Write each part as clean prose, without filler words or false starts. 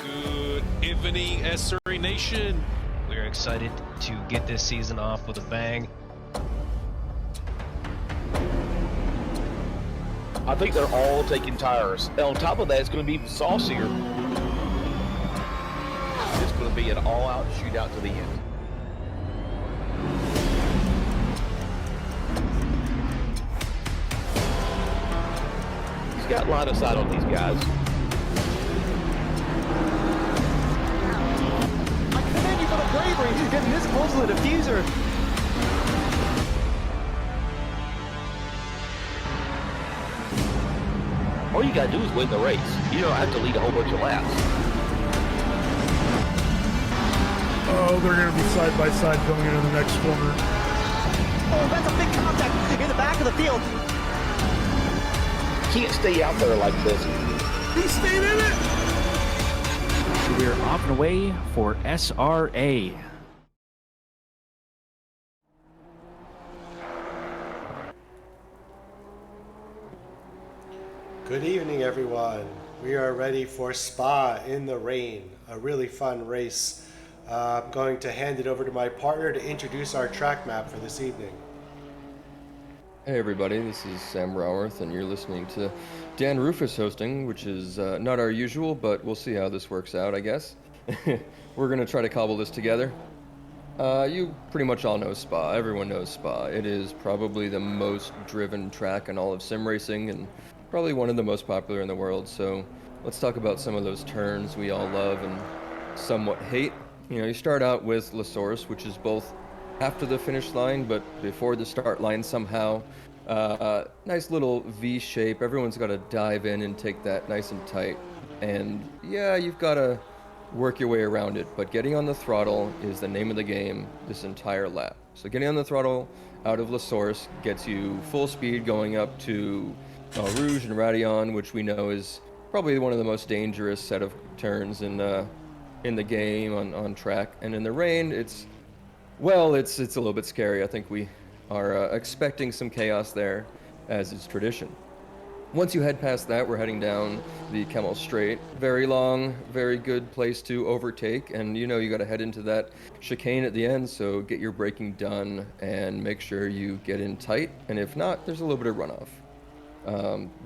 Good evening, SRA Nation. We're excited to get this season off with a bang. I think they're all taking tires. And on top of that, it's going to be saucier. It's going to be an all-out shootout to the end. He's got line of sight on these guys. I commend you for the bravery. He's getting this close to the diffuser. All you gotta do is win the race. You don't have to lead a whole bunch of laps. Oh, they're going to be side by side coming into the next corner. Oh, that's a big contact in the back of the field. Can't stay out there like this. He stayed in it! We're off and away for SRA. Good evening, everyone. We are ready for Spa in the rain, a really fun race. I'm going to hand it over to my partner to introduce our track map for this evening. Hey everybody, this is Sam Raworth, and you're listening to Dan Rufus hosting, which is not our usual, but we'll see how this works out, I guess. We're going to try to cobble this together. You pretty much all know Spa. Everyone knows Spa. It is probably the most driven track in all of sim racing, and probably one of the most popular in the world. So let's talk about some of those turns we all love and somewhat hate. You know, you start out with La Source, which is both after the finish line, but before the start line somehow. Nice little V shape. Everyone's got to dive in and take that nice and tight. And yeah, you've got to work your way around it, but getting on the throttle is the name of the game this entire lap. So getting on the throttle out of La Source gets you full speed going up to Rouge and Radion, which we know is probably one of the most dangerous set of turns in the game on track. And in the rain, it's a little bit scary. I think we are expecting some chaos there, as is tradition. Once you head past that, we're heading down the Kemmel Straight. Very long, very good place to overtake, and you know you got to head into that chicane at the end, so get your braking done and make sure you get in tight, and if not, there's a little bit of runoff.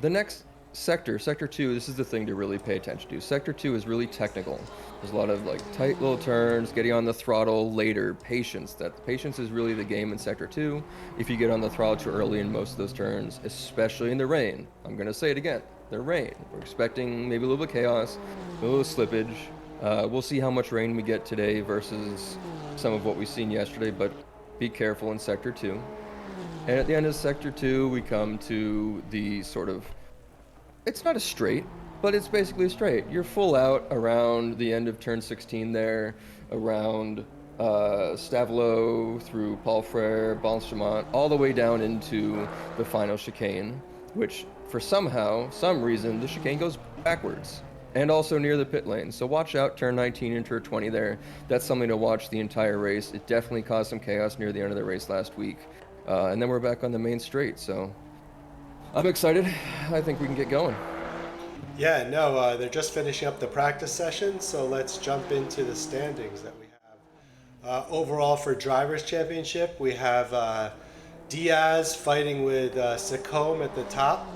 The next sector 2, this is the thing to really pay attention to. Sector 2 is really technical. There's a lot of like tight little turns, getting on the throttle later, patience. Patience is really the game in Sector 2. If you get on the throttle too early in most of those turns, especially in the rain, I'm going to say it again, the rain. We're expecting maybe a little bit of chaos, a little slippage. We'll see how much rain we get today versus some of what we've seen yesterday, but be careful in Sector 2. And at the end of Sector 2, we come to the sort of, it's not a straight, but it's basically a straight. You're full out around the end of turn 16 there, around Stavelot, through Paul Frere, Bonchemont, all the way down into the final chicane, which for some reason, the chicane goes backwards. And also near the pit lane. So watch out, turn 19 and turn 20 there. That's something to watch the entire race. It definitely caused some chaos near the end of the race last week. And then we're back on the main straight, so I'm excited. I think we can get going. Yeah, no, they're just finishing up the practice session, so let's jump into the standings that we have. Overall for Drivers' Championship, we have Diaz fighting with Sacombe at the top.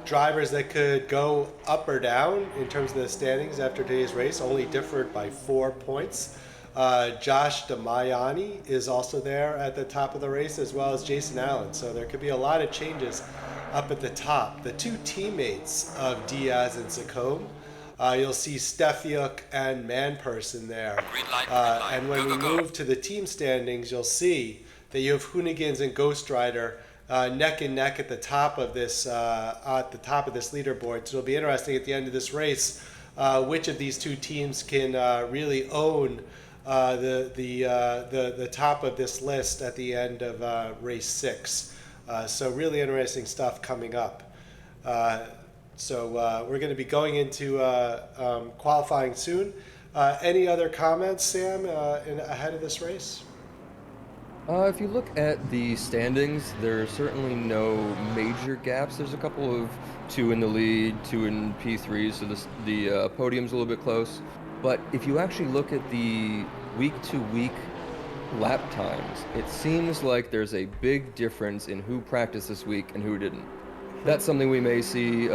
Drivers that could go up or down in terms of the standings after today's race only differed by 4 points. Josh Damayani is also there at the top of the race, as well as Jason Allen. So there could be a lot of changes up at the top. The two teammates of Diaz and Sacombe, you'll see Stefiuk and Manperson there. And when we move to the team standings, you'll see that you have Hoonigans and Ghost Rider neck and neck at the top of this leaderboard. So it'll be interesting at the end of this race which of these two teams can really own the top of this list at the end of race 6. So really interesting stuff coming up. So we're going to be going into qualifying soon. Any other comments, Sam, ahead of this race? If you look at the standings, there are certainly no major gaps. There's a couple of two in the lead, two in P3, so the podium's a little bit close. But if you actually look at the week-to-week lap times, it seems like there's a big difference in who practiced this week and who didn't. That's something we may see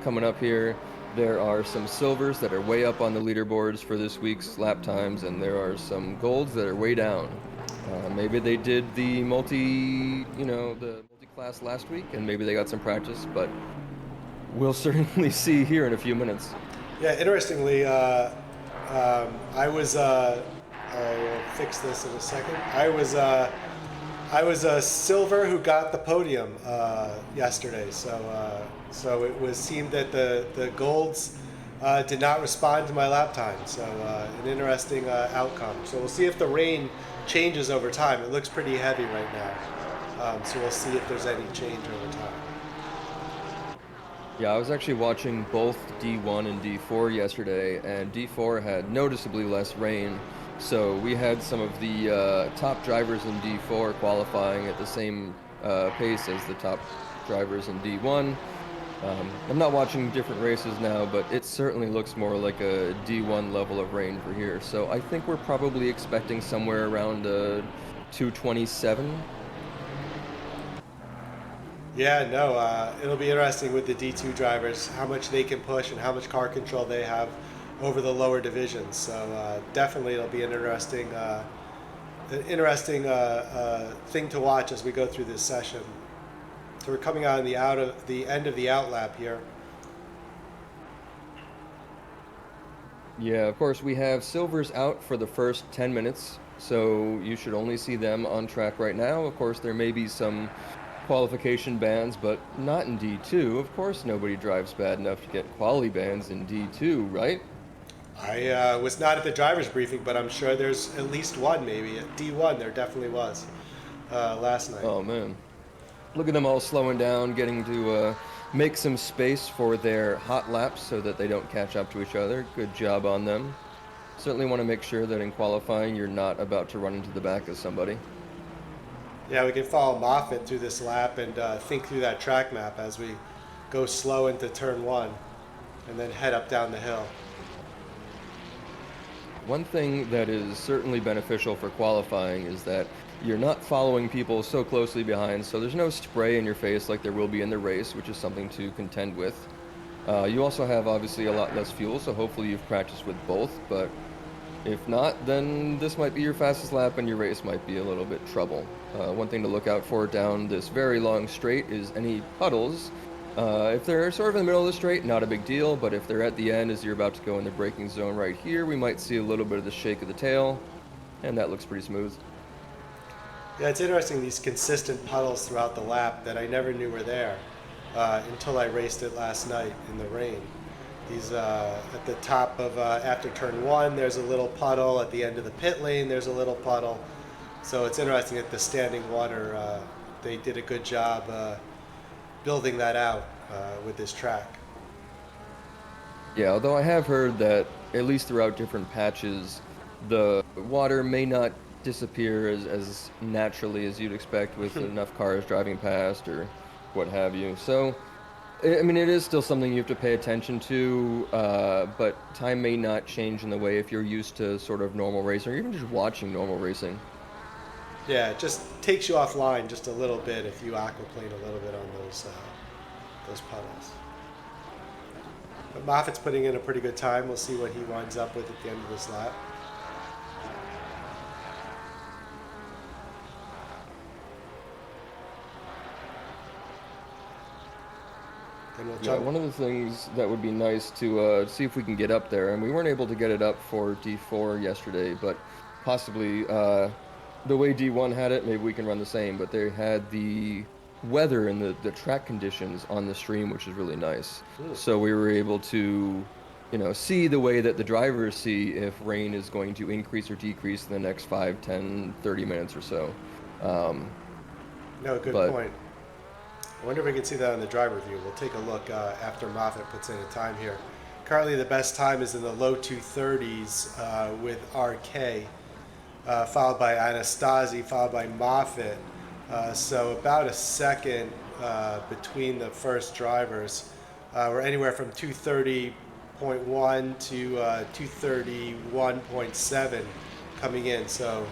coming up here. There are some silvers that are way up on the leaderboards for this week's lap times, and there are some golds that are way down. Maybe they did the multi-class last week, and maybe they got some practice, but we'll certainly see here in a few minutes. Yeah, interestingly, I was. I will fix this in a second. I was a silver who got the podium yesterday. So it seemed that the golds did not respond to my lap time. So an interesting outcome. So we'll see if the rain changes over time. It looks pretty heavy right now. So we'll see if there's any change over time. Yeah, I was actually watching both D1 and D4 yesterday, and D4 had noticeably less rain. So we had some of the top drivers in D4 qualifying at the same pace as the top drivers in D1. I'm not watching different races now, but it certainly looks more like a D1 level of rain for here. So I think we're probably expecting somewhere around 227. Yeah, no, it'll be interesting with the D2 drivers, how much they can push and how much car control they have over the lower divisions. So definitely it'll be an interesting thing to watch as we go through this session. So we're coming on the end of the out lap here. Yeah, of course, we have silvers out for the first 10 minutes, so you should only see them on track right now. Of course, there may be some qualification bans, but not in D2. Of course, nobody drives bad enough to get quali bans in D2, right? I was not at the driver's briefing, but I'm sure there's at least one, maybe. At D1, there definitely was last night. Oh, man. Look at them all slowing down, getting to make some space for their hot laps so that they don't catch up to each other. Good job on them. Certainly want to make sure that in qualifying you're not about to run into the back of somebody. Yeah, we can follow Moffitt through this lap and think through that track map as we go slow into turn 1 and then head up down the hill. One thing that is certainly beneficial for qualifying is that you're not following people so closely behind, so there's no spray in your face like there will be in the race, which is something to contend with. You also have obviously a lot less fuel, so hopefully you've practiced with both, but if not, then this might be your fastest lap and your race might be a little bit trouble. One thing to look out for down this very long straight is any puddles. If they're sort of in the middle of the straight, not a big deal, but if they're at the end as you're about to go in the braking zone right here, we might see a little bit of the shake of the tail, and that looks pretty smooth. Yeah, it's interesting, these consistent puddles throughout the lap that I never knew were there until I raced it last night in the rain. These at the top of after turn 1, there's a little puddle. At the end of the pit lane, there's a little puddle. So it's interesting that the standing water, they did a good job building that out with this track. Yeah, although I have heard that at least throughout different patches, the water may not disappear as naturally as you'd expect with enough cars driving past or what have you. So, I mean, it is still something you have to pay attention to, but time may not change in the way if you're used to sort of normal racing or even just watching normal racing. Yeah, it just takes you offline just a little bit if you aquaplane a little bit on those puddles. But Moffitt's putting in a pretty good time. We'll see what he winds up with at the end of this lap. Yeah, one of the things that would be nice to see if we can get up there, and we weren't able to get it up for D4 yesterday, but possibly the way D1 had it, maybe we can run the same, but they had the weather and the track conditions on the stream, which is really nice. Ooh. So we were able to, see the way that the drivers see if rain is going to increase or decrease in the next 5, 10, 30 minutes or so. No, good point. I wonder if we can see that on the driver view. We'll take a look after Moffitt puts in a time here. Currently, the best time is in the low 230s with RK. followed by Anastasi, followed by Moffitt. So about a second between the first drivers. We're anywhere from 230.1 to 231.7 coming in. So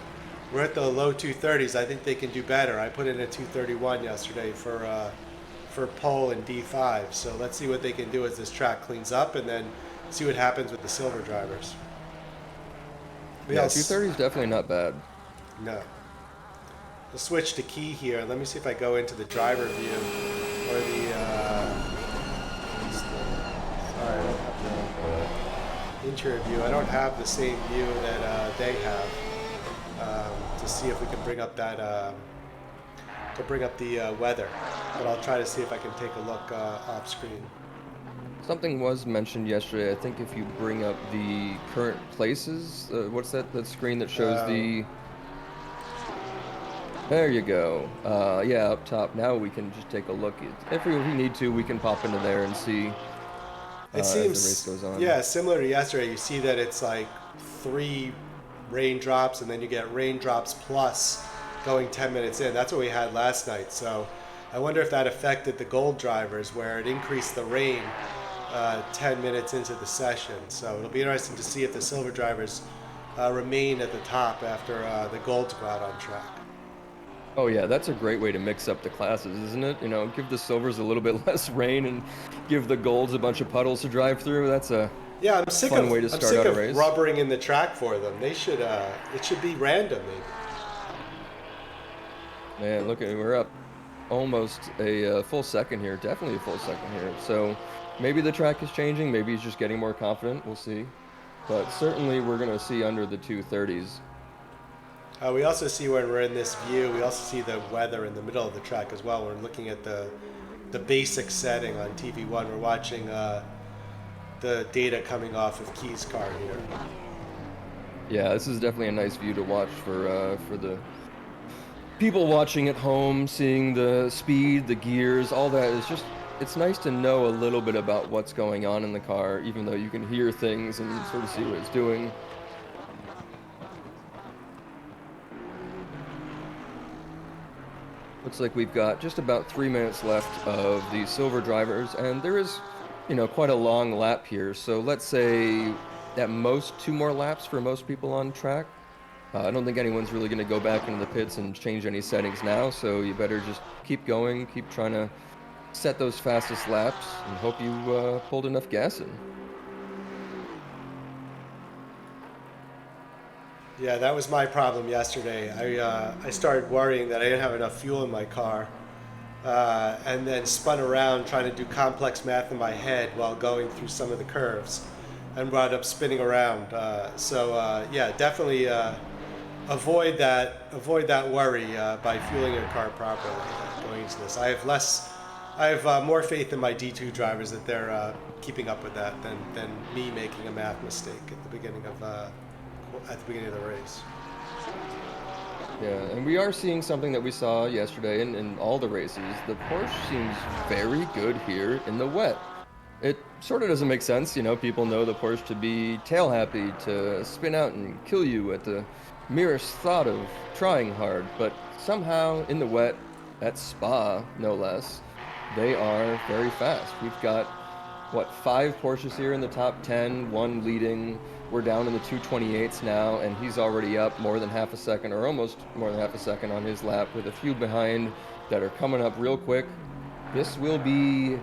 we're at the low 230s. I think they can do better. I put in a 231 yesterday for pole and D5. So let's see what they can do as this track cleans up, and then see what happens with the silver drivers. Yeah, 230 is definitely not bad. No. We'll switch to key here. Let me see if I go into the driver view or the. Sorry, I don't have the interior view. I don't have the same view that they have. To see if we can bring up that. To bring up the weather, but I'll try to see if I can take a look off screen. Something was mentioned yesterday. I think if you bring up the current places, what's that? That screen that shows the. There you go. Yeah, up top. Now we can just take a look. If we need to, we can pop into there and see. It seems, as the race goes on. Yeah, similar to yesterday. You see that it's like 3 raindrops, and then you get raindrops plus going 10 minutes in. That's what we had last night. So I wonder if that affected the gold drivers, where it increased the rain 10 minutes into the session. So it'll be interesting to see if the silver drivers remain at the top after the golds go out on track. Oh yeah, that's a great way to mix up the classes, isn't it? You know, give the silvers a little bit less rain and give the golds a bunch of puddles to drive through. That's a I'm sick fun of, way to I'm start sick out of a race. rubbering in the track for them. They should, it should be random maybe. Man, look, we're up almost a full second here. Definitely a full second here. So maybe the track is changing. Maybe he's just getting more confident. We'll see. But certainly we're going to see under the 230s. We also see when we're in this view, we also see the weather in the middle of the track as well. We're looking at the basic setting on TV1. We're watching the data coming off of Key's car here. Yeah, this is definitely a nice view to watch for the people watching at home, seeing the speed, the gears, all that. It's nice to know a little bit about what's going on in the car, even though you can hear things and sort of see what it's doing. Looks like we've got just about 3 minutes left of the silver drivers, and there is, quite a long lap here. So let's say at most 2 more laps for most people on track. I don't think anyone's really going to go back into the pits and change any settings now, so you better just keep going, keep trying to set those fastest laps, and hope you pulled enough gas in. Yeah, that was my problem yesterday. I started worrying that I didn't have enough fuel in my car, and then spun around trying to do complex math in my head while going through some of the curves, and wound up spinning around. Yeah, definitely avoid that worry by fueling your car properly going into this. I have more faith in my D2 drivers that they're keeping up with that than me making a math mistake at the beginning of the race. Yeah, and we are seeing something that we saw yesterday in all the races. The Porsche seems very good here in the wet. It sort of doesn't make sense, people know the Porsche to be tail happy, to spin out and kill you at the merest thought of trying hard, but somehow in the wet, at Spa no less, they are very fast. We've got 5 Porsches here in the top 10, 1 leading. We're down in the 228s now, and he's already up more than half a second, or almost more than half a second on his lap, with a few behind that are coming up real quick. This will be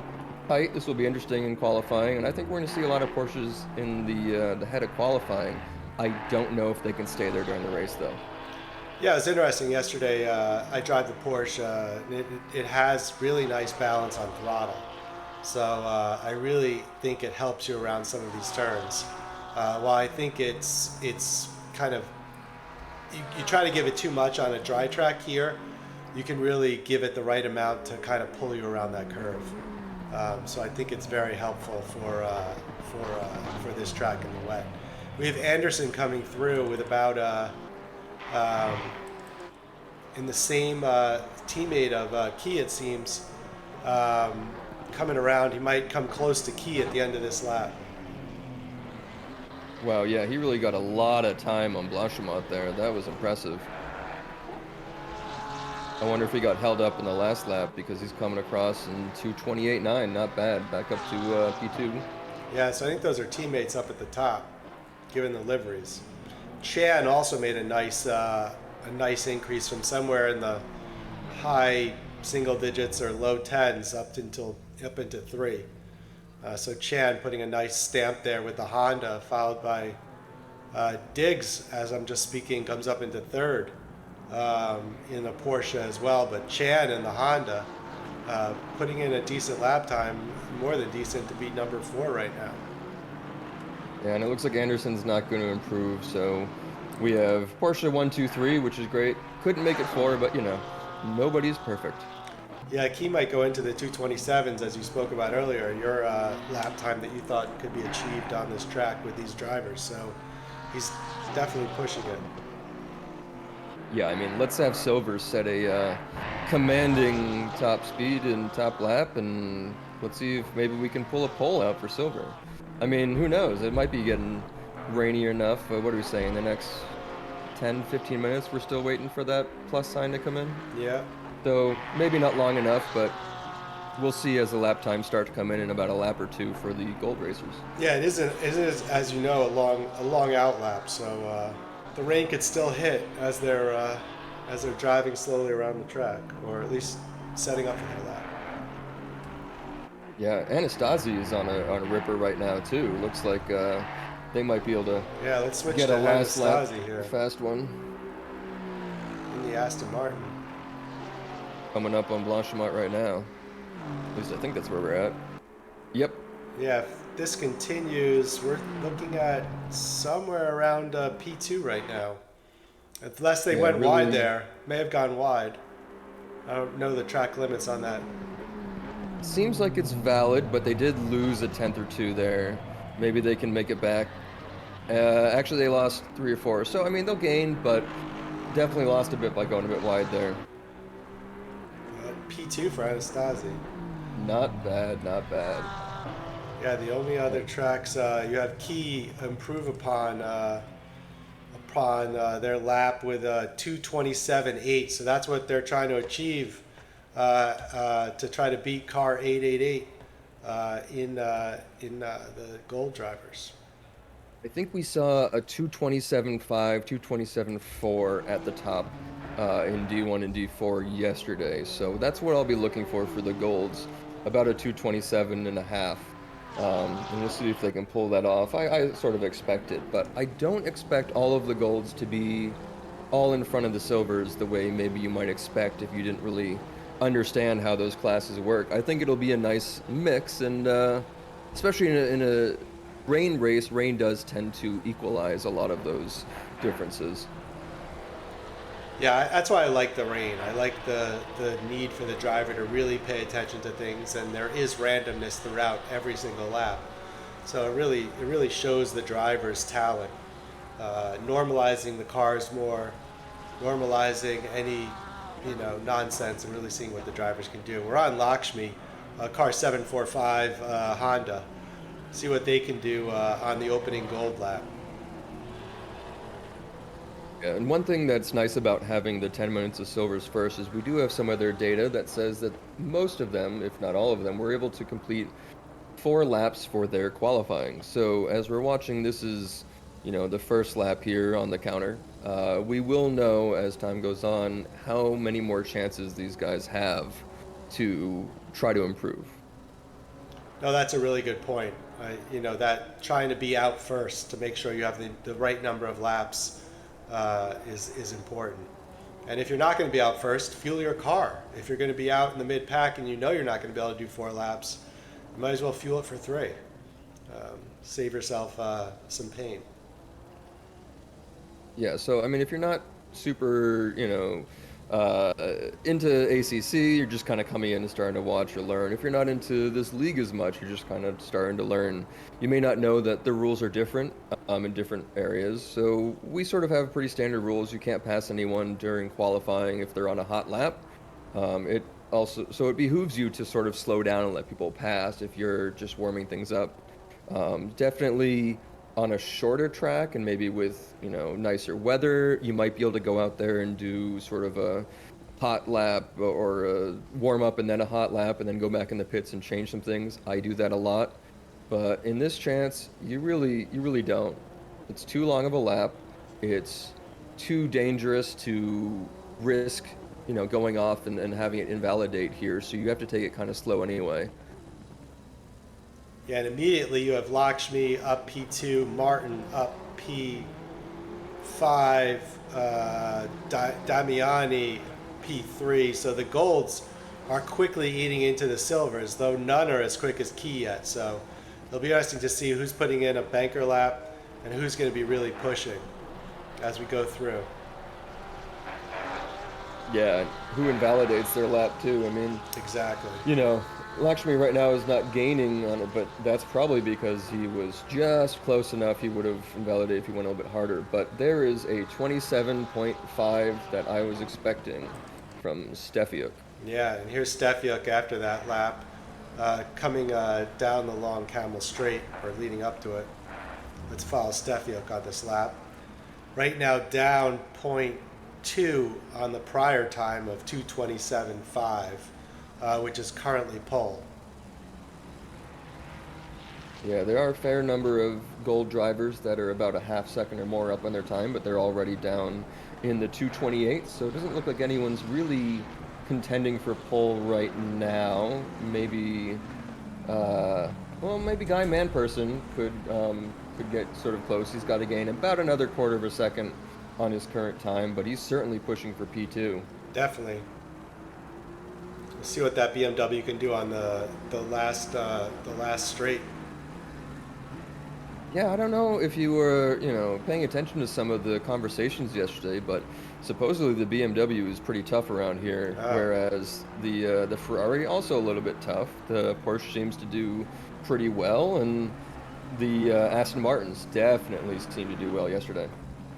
tight. This will be interesting in qualifying, and I think we're going to see a lot of Porsches in the head of qualifying. I don't know if they can stay there during the race, though. Yeah, it was interesting. Yesterday, I drive the Porsche. It has really nice balance on throttle, so I really think it helps you around some of these turns. While I think it's kind of, you try to give it too much on a dry track here, you can really give it the right amount to kind of pull you around that curve. So I think it's very helpful for this track in the wet. We have Anderson coming through with about in the same teammate of Key, it seems, coming around. He might come close to Key at the end of this lap. Wow, yeah, he really got a lot of time on Blanchimont there. That was impressive. I wonder if he got held up in the last lap because he's coming across in 2:28.9. Not bad. Back up to P2. Yeah, so I think those are teammates up at the top, given the liveries. Chan also made a nice increase from somewhere in the high single digits or low tens up into 3. So Chan putting a nice stamp there with the Honda, followed by Diggs, as I'm just speaking, comes up into 3rd in the Porsche as well. But Chan in the Honda putting in a decent lap time, more than decent to be number 4 right now. Yeah, and it looks like Anderson's not going to improve, so we have Porsche 1, 2, 3, which is great. Couldn't make it 4, but you know, nobody's perfect. Yeah, Key might go into the 227s, as you spoke about earlier, your lap time that you thought could be achieved on this track with these drivers. So he's definitely pushing it. Yeah, I mean, let's have Silver set a commanding top speed and top lap, and let's see if maybe we can pull a pole out for Silver. I mean, who knows? It might be getting rainy enough. What are we saying? The next 10, 15 minutes, we're still waiting for that plus sign to come in? Yeah. So maybe not long enough, but we'll see as the lap times start to come in about a lap or 2 for the gold racers. Yeah, it isn't as you know, a long out lap. So the rain could still hit as they're driving slowly around the track, or at least setting up for their lap. Yeah, Anastasi is on a ripper right now too. Looks like they might be able to let's switch get to a last lap, Anastasi here a fast one. in the Aston Martin. Coming up on Blanchimont right now. At least I think that's where we're at. Yep. Yeah, if this continues, we're looking at somewhere around P2 right now. Unless they went really wide there. May have gone wide. I don't know the track limits on that. Seems like it's valid, but they did lose a 10th or 2 there. Maybe they can make it back. Actually, they lost 3 or 4. So, I mean, they'll gain, but definitely lost a bit by going a bit wide there. P2 for Anastasi. Not bad, not bad. Yeah, the only other tracks you have Key improve upon their lap with a 2:27.8. So that's what they're trying to achieve to try to beat car 888 in the gold drivers. I think we saw a 2:27.5, 2:27.4 at the top in D1 and D4 yesterday. So that's what I'll be looking for the golds, about a 2:27.5. And we'll see if they can pull that off. I sort of expect it, but I don't expect all of the golds to be all in front of the silvers the way maybe you might expect if you didn't really understand how those classes work. I think it'll be a nice mix, and especially in a rain race, rain does tend to equalize a lot of those differences. Yeah, that's why I like the rain. I like the need for the driver to really pay attention to things, and there is randomness throughout every single lap. So it really shows the driver's talent. Normalizing the cars more, normalizing any nonsense, and really seeing what the drivers can do. We're on Lakshmi, car 745 Honda. See what they can do on the opening gold lap. Yeah, and one thing that's nice about having the 10 minutes of silvers first is we do have some other data that says that most of them, if not all of them, were able to complete 4 laps for their qualifying. So as we're watching, this is, the first lap here on the counter. We will know as time goes on how many more chances these guys have to try to improve. No, that's a really good point. That trying to be out first to make sure you have the right number of laps is important. And if you're not going to be out first, fuel your car. If you're going to be out in the mid-pack and you're not going to be able to do 4 laps, you might as well fuel it for 3. Save yourself some pain. Yeah, so I mean, if you're not super, into ACC, you're just kind of coming in and starting to watch or learn. If you're not into this league as much, you're just kind of starting to learn. You may not know that the rules are different in different areas. So we sort of have pretty standard rules. You can't pass anyone during qualifying if they're on a hot lap. So it behooves you to sort of slow down and let people pass if you're just warming things up. Definitely on a shorter track and maybe with, nicer weather, you might be able to go out there and do sort of a hot lap or a warm up and then a hot lap and then go back in the pits and change some things. I do that a lot. But in this chance, you really don't. It's too long of a lap. It's too dangerous to risk, going off and having it invalidate here. So you have to take it kind of slow anyway. Yeah, and immediately you have Lakshmi up P2, Martin up P5, Damiani P3. So the golds are quickly eating into the silvers, though none are as quick as Key yet. So it'll be interesting to see who's putting in a banker lap and who's going to be really pushing as we go through. Yeah, who invalidates their lap too. I mean, Exactly. Lakshmi right now is not gaining on it, but that's probably because he was just close enough. He would have invalidated if he went a little bit harder. But there is a 27.5 that I was expecting from Stefiuk. Yeah, and here's Stefiuk after that lap, coming down the long camel straight, or leading up to it. Let's follow Stefiuk on this lap. Right now down 0.2 on the prior time of 2:27.5. Which is currently pole. Yeah, there are a fair number of gold drivers that are about a half second or more up on their time, but they're already down in the 2:28, so it doesn't look like anyone's really contending for pole right now. Maybe, maybe Guy Manperson could get sort of close. He's got to gain about another quarter of a second on his current time, but he's certainly pushing for P2. Definitely. We'll see what that BMW can do on the last straight. Yeah, I don't know if you were, paying attention to some of the conversations yesterday, but supposedly the BMW is pretty tough around here, whereas the Ferrari also a little bit tough. The Porsche seems to do pretty well, and the Aston Martins definitely seem to do well yesterday.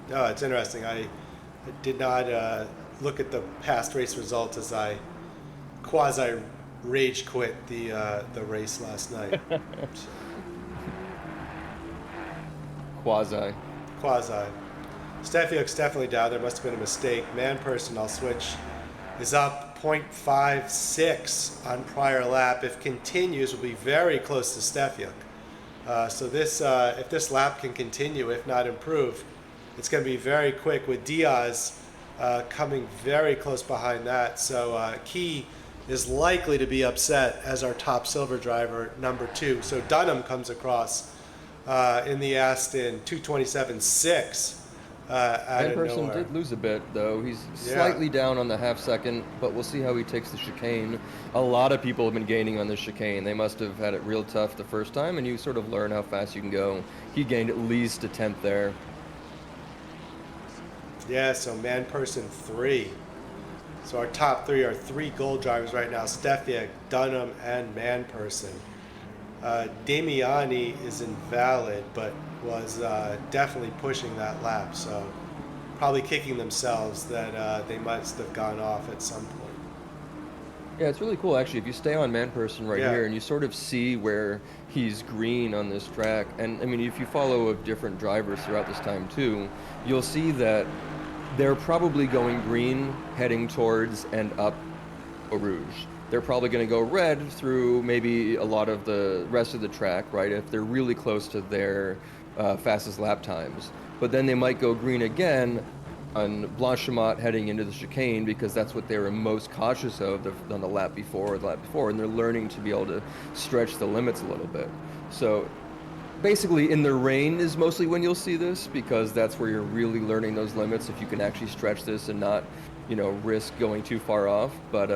No, it's interesting. I did not look at the past race results as I quasi rage quit the race last night. Quasi. Stefiuk's definitely down. There must have been a mistake. Manperson, I'll switch, is up 0.56 on prior lap. If continues, will be very close to Stefiuk. So this, if this lap can continue, if not improve, it's going to be very quick with Diaz coming very close behind that. So Key is likely to be upset as our top silver driver, number 2. So Dunham comes across in the Aston 2:27.6 out of Manperson nowhere. did lose a bit, though. He's slightly down on the half second, but we'll see how he takes the chicane. A lot of people have been gaining on this chicane. They must have had it real tough the first time, and you sort of learn how fast you can go. He gained at least a tenth there. Yeah, so Manperson 3. So our top 3 are 3 gold drivers right now: Stefiuk, Dunham, and Manperson. Damiani is invalid, but was definitely pushing that lap, so probably kicking themselves that they must have gone off at some point. Yeah, it's really cool actually. If you stay on Manperson right here and you sort of see where he's green on this track, and I mean, if you follow different drivers throughout this time too, you'll see that they're probably going green heading towards and up Eau Rouge. They're probably going to go red through maybe a lot of the rest of the track, right, if they're really close to their fastest lap times. But then they might go green again on Blanchimont heading into the chicane because that's what they were most cautious of on the lap before or the lap before, and they're learning to be able to stretch the limits a little bit. So basically in the rain is mostly when you'll see this, because that's where you're really learning those limits, if you can actually stretch this and not risk going too far off. But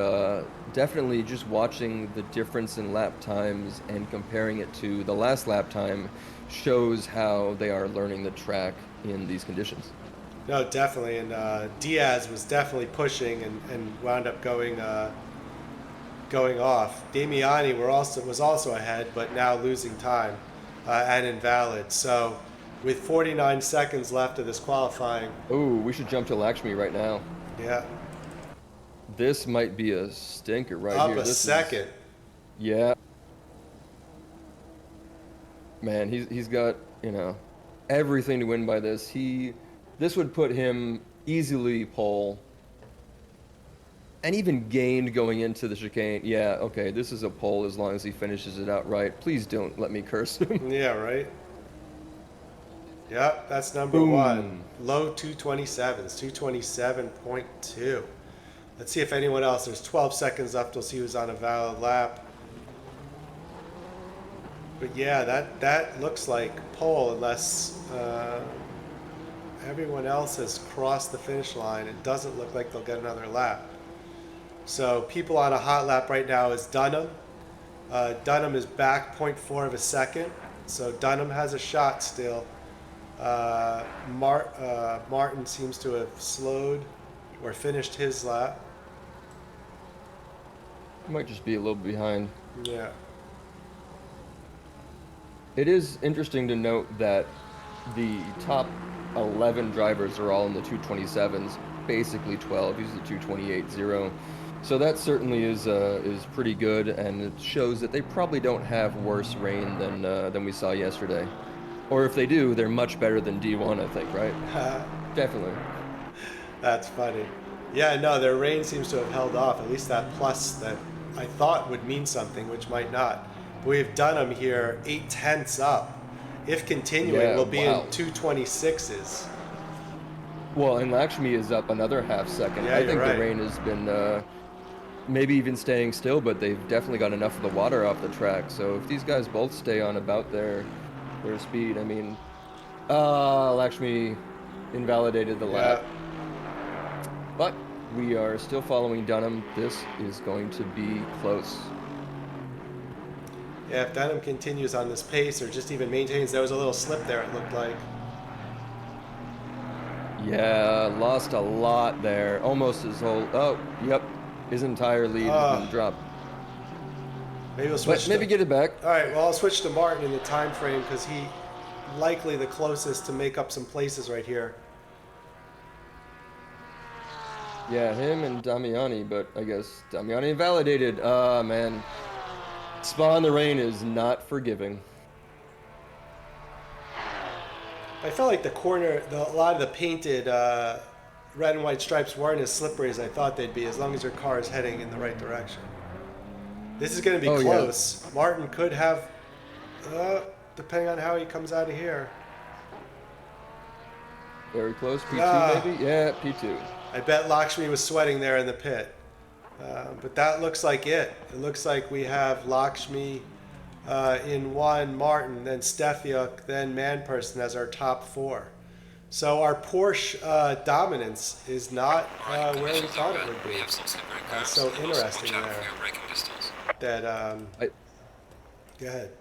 definitely just watching the difference in lap times and comparing it to the last lap time shows how they are learning the track in these conditions. No, definitely, and Diaz was definitely pushing and wound up going off. Damiani was also ahead, but now losing time and invalid. So with 49 seconds left of this qualifying. Oh, we should jump to Lakshmi right now. Yeah. This might be a stinker right Up here. a second. Yeah. Man, he's got, everything to win by this. This would put him easily pole. And even gained going into the chicane. Yeah, okay, this is a pole as long as he finishes it out right. Please don't let me curse him. Yeah, right? Yep, that's number Boom. one. Low 227s, 227.2. Let's see if anyone else. There's 12 seconds left. We'll see who's on a valid lap. But yeah, that looks like pole unless everyone else has crossed the finish line. It doesn't look like they'll get another lap. So people on a hot lap right now is Dunham. Dunham is back 0.4 of a second. So Dunham has a shot still. Martin seems to have slowed or finished his lap. He might just be a little behind. Yeah. It is interesting to note that the top 11 drivers are all in the 227s, basically 12 use the 228.0. So that certainly is pretty good, and it shows that they probably don't have worse rain than we saw yesterday. Or if they do, they're much better than D1, I think, right? Definitely. That's funny. Yeah, no, their rain seems to have held off, at least that plus that I thought would mean something, which might not. We have Dunham here 0.8 up. If continuing, we'll be in 226s. Well, and Lakshmi is up another half second. Yeah, I think right. the rain has been maybe even staying still, but they've definitely got enough of the water off the track. So if these guys both stay on about their speed, I mean, Lakshmi invalidated the lap. But we are still following Dunham. This is going to be close. Yeah, if Dunham continues on this pace or just even maintains, there was a little slip there, it looked like. Yeah, lost a lot there. Almost his whole, his entire lead has been dropped. Maybe we'll switch. But maybe get it back. All right, well, I'll switch to Martin in the time frame because he likely the closest to make up some places right here. Yeah, him and Damiani, but I guess Damiani invalidated. Man. Spa in the rain is not forgiving. I felt like a lot of the painted red and white stripes weren't as slippery as I thought they'd be, as long as your car is heading in the right direction. This is going to be close. Yeah. Martin could have, depending on how he comes out of here. Very close. P2 maybe? Yeah, P2. I bet Lakshmi was sweating there in the pit. But that looks like it. It looks like we have Lakshmi in one, Martin, then Stefiuk, then Manperson as our top four. So our Porsche dominance is not where we thought it would be. That's so interesting there. Go ahead.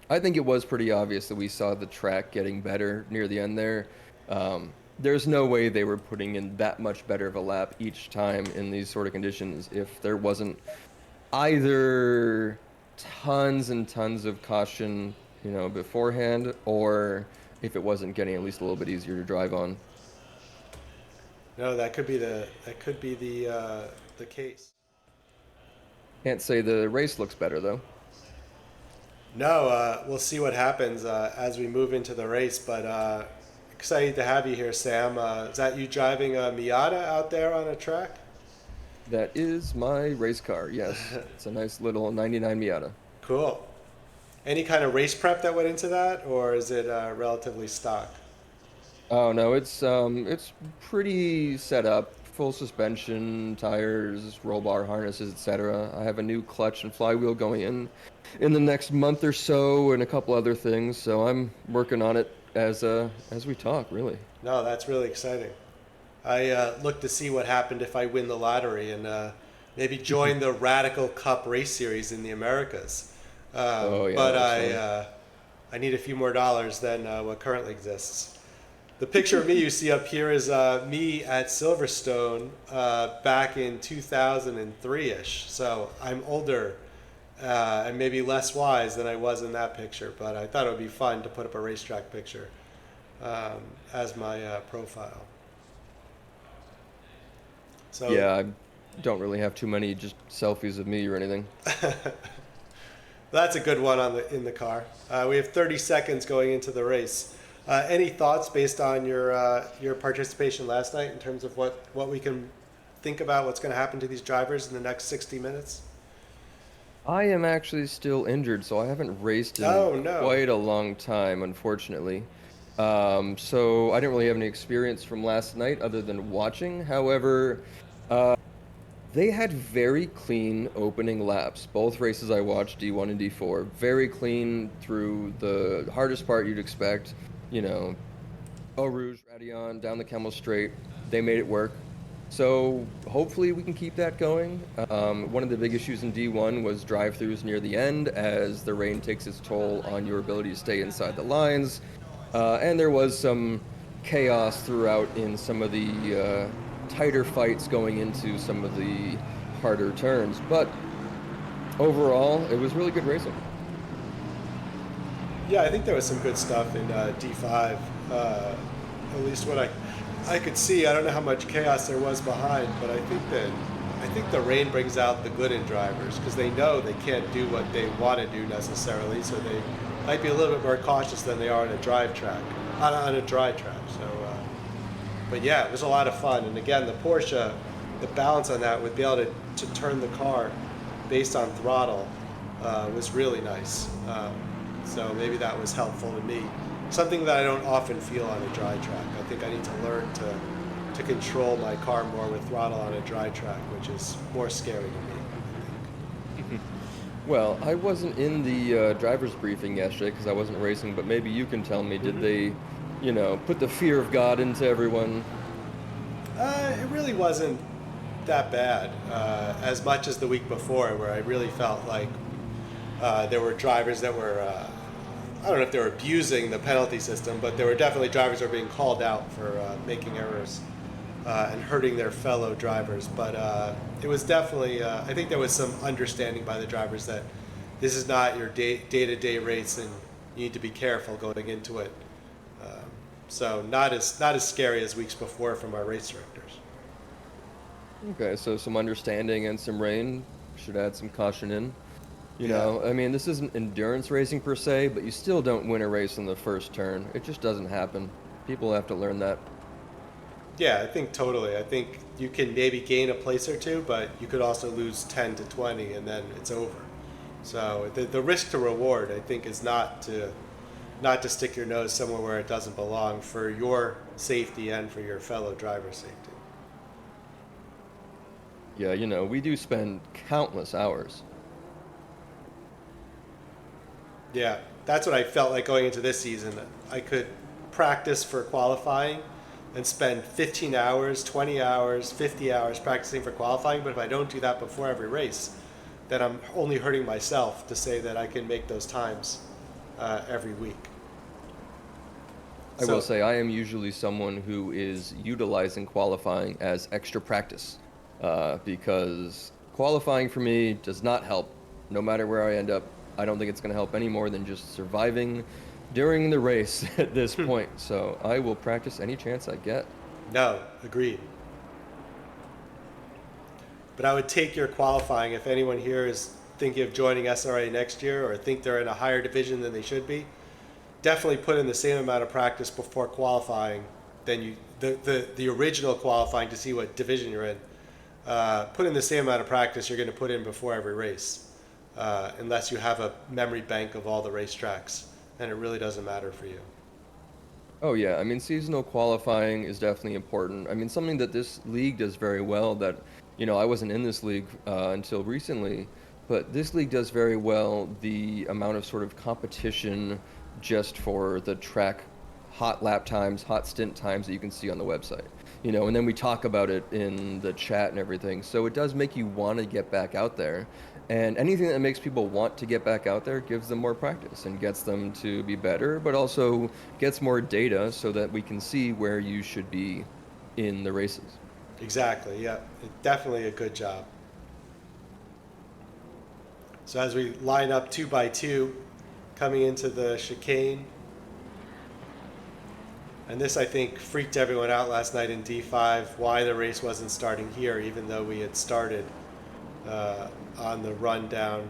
I think it was pretty obvious that we saw the track getting better near the end there. There's no way they were putting in that much better of a lap each time in these sort of conditions if there wasn't either tons and tons of caution, beforehand, or if it wasn't getting at least a little bit easier to drive on. No, that could be the case. Can't say the race looks better though. No, we'll see what happens as we move into the race, but excited to have you here, Sam. Is that you driving a Miata out there on a track? That is my race car, yes. It's a nice little 99 Miata. Cool. Any kind of race prep that went into that, or is it relatively stock? Oh no, it's pretty set up. Full suspension, tires, roll bar harnesses, etc. I have a new clutch and flywheel going in the next month or so, and a couple other things. So I'm working on it as we talk, really. No, that's really exciting. I look to see what happened if I win the lottery and maybe join the Radical Cup race series in the Americas. But I need a few more dollars than what currently exists. The picture of me you see up here is me at Silverstone back in 2003-ish. So I'm older and maybe less wise than I was in that picture, but I thought it would be fun to put up a racetrack picture as my profile. So yeah, I don't really have too many just selfies of me or anything. That's a good one in the car. We have 30 seconds going into the race. Any thoughts based on your participation last night in terms of what we can think about what's going to happen to these drivers in the next 60 minutes? I am actually still injured, so I haven't raced in Oh, no. quite a long time, unfortunately. So I didn't really have any experience from last night other than watching. However, they had very clean opening laps. Both races I watched, D1 and D4, very clean through the hardest part you'd expect. You know, Eau Rouge, Radillon, down the Camel Straight. They made it work. So hopefully we can keep that going. One of the big issues in D1 was drive-throughs near the end, as the rain takes its toll on your ability to stay inside the lines. And there was some chaos throughout in some of the tighter fights going into some of the harder turns. But overall, it was really good racing. Yeah, I think there was some good stuff in D5. At least what I could see. I don't know how much chaos there was behind, but I think the rain brings out the good in drivers, because they know they can't do what they want to do necessarily, so they might be a little bit more cautious than they are on a dry track. So, but yeah, it was a lot of fun. And again, the Porsche, the balance on that, would be able to turn the car based on throttle, was really nice. So maybe that was helpful to me. Something that I don't often feel on a dry track. I think I need to learn to control my car more with throttle on a dry track, which is more scary to me, I think. Well, I wasn't in the driver's briefing yesterday because I wasn't racing, but maybe you can tell me, did they, put the fear of God into everyone? It really wasn't that bad, as much as the week before, where I really felt like there were drivers that were, I don't know if they were abusing the penalty system, but there were definitely drivers that were being called out for making errors and hurting their fellow drivers. But it was definitely, I think there was some understanding by the drivers that this is not your day-to-day race and you need to be careful going into it. So not as scary as weeks before from our race directors. Okay, so some understanding and some rain should add some caution in. You know, I mean, this isn't endurance racing per se, but you still don't win a race in the first turn. It just doesn't happen. People have to learn that. Yeah, I think totally. I think you can maybe gain a place or two, but you could also lose 10 to 20 and then it's over. So the risk to reward, I think, is not to stick your nose somewhere where it doesn't belong, for your safety and for your fellow driver's safety. Yeah, we do spend countless hours. Yeah, that's what I felt like going into this season. I could practice for qualifying and spend 15 hours, 20 hours, 50 hours practicing for qualifying, but if I don't do that before every race, then I'm only hurting myself to say that I can make those times every week. I will say I am usually someone who is utilizing qualifying as extra practice, because qualifying for me does not help no matter where I end up. I don't think it's going to help any more than just surviving during the race at this point. So I will practice any chance I get. No, agreed. But I would take your qualifying, if anyone here is thinking of joining SRA next year or think they're in a higher division than they should be, definitely put in the same amount of practice before qualifying than the original qualifying to see what division you're in. Put in the same amount of practice you're going to put in before every race. Unless you have a memory bank of all the racetracks, then it really doesn't matter for you. Oh yeah, I mean, seasonal qualifying is definitely important. I mean, something that this league does very well that, I wasn't in this league until recently, but this league does very well the amount of sort of competition just for the track hot lap times, hot stint times that you can see on the website. And then we talk about it in the chat and everything. So it does make you want to get back out there. And anything that makes people want to get back out there gives them more practice and gets them to be better, but also gets more data so that we can see where you should be in the races. Exactly, yeah. Definitely a good job. So as we line up 2 by 2, coming into the chicane, and this, I think, freaked everyone out last night in D5, why the race wasn't starting here, even though we had started on the run down.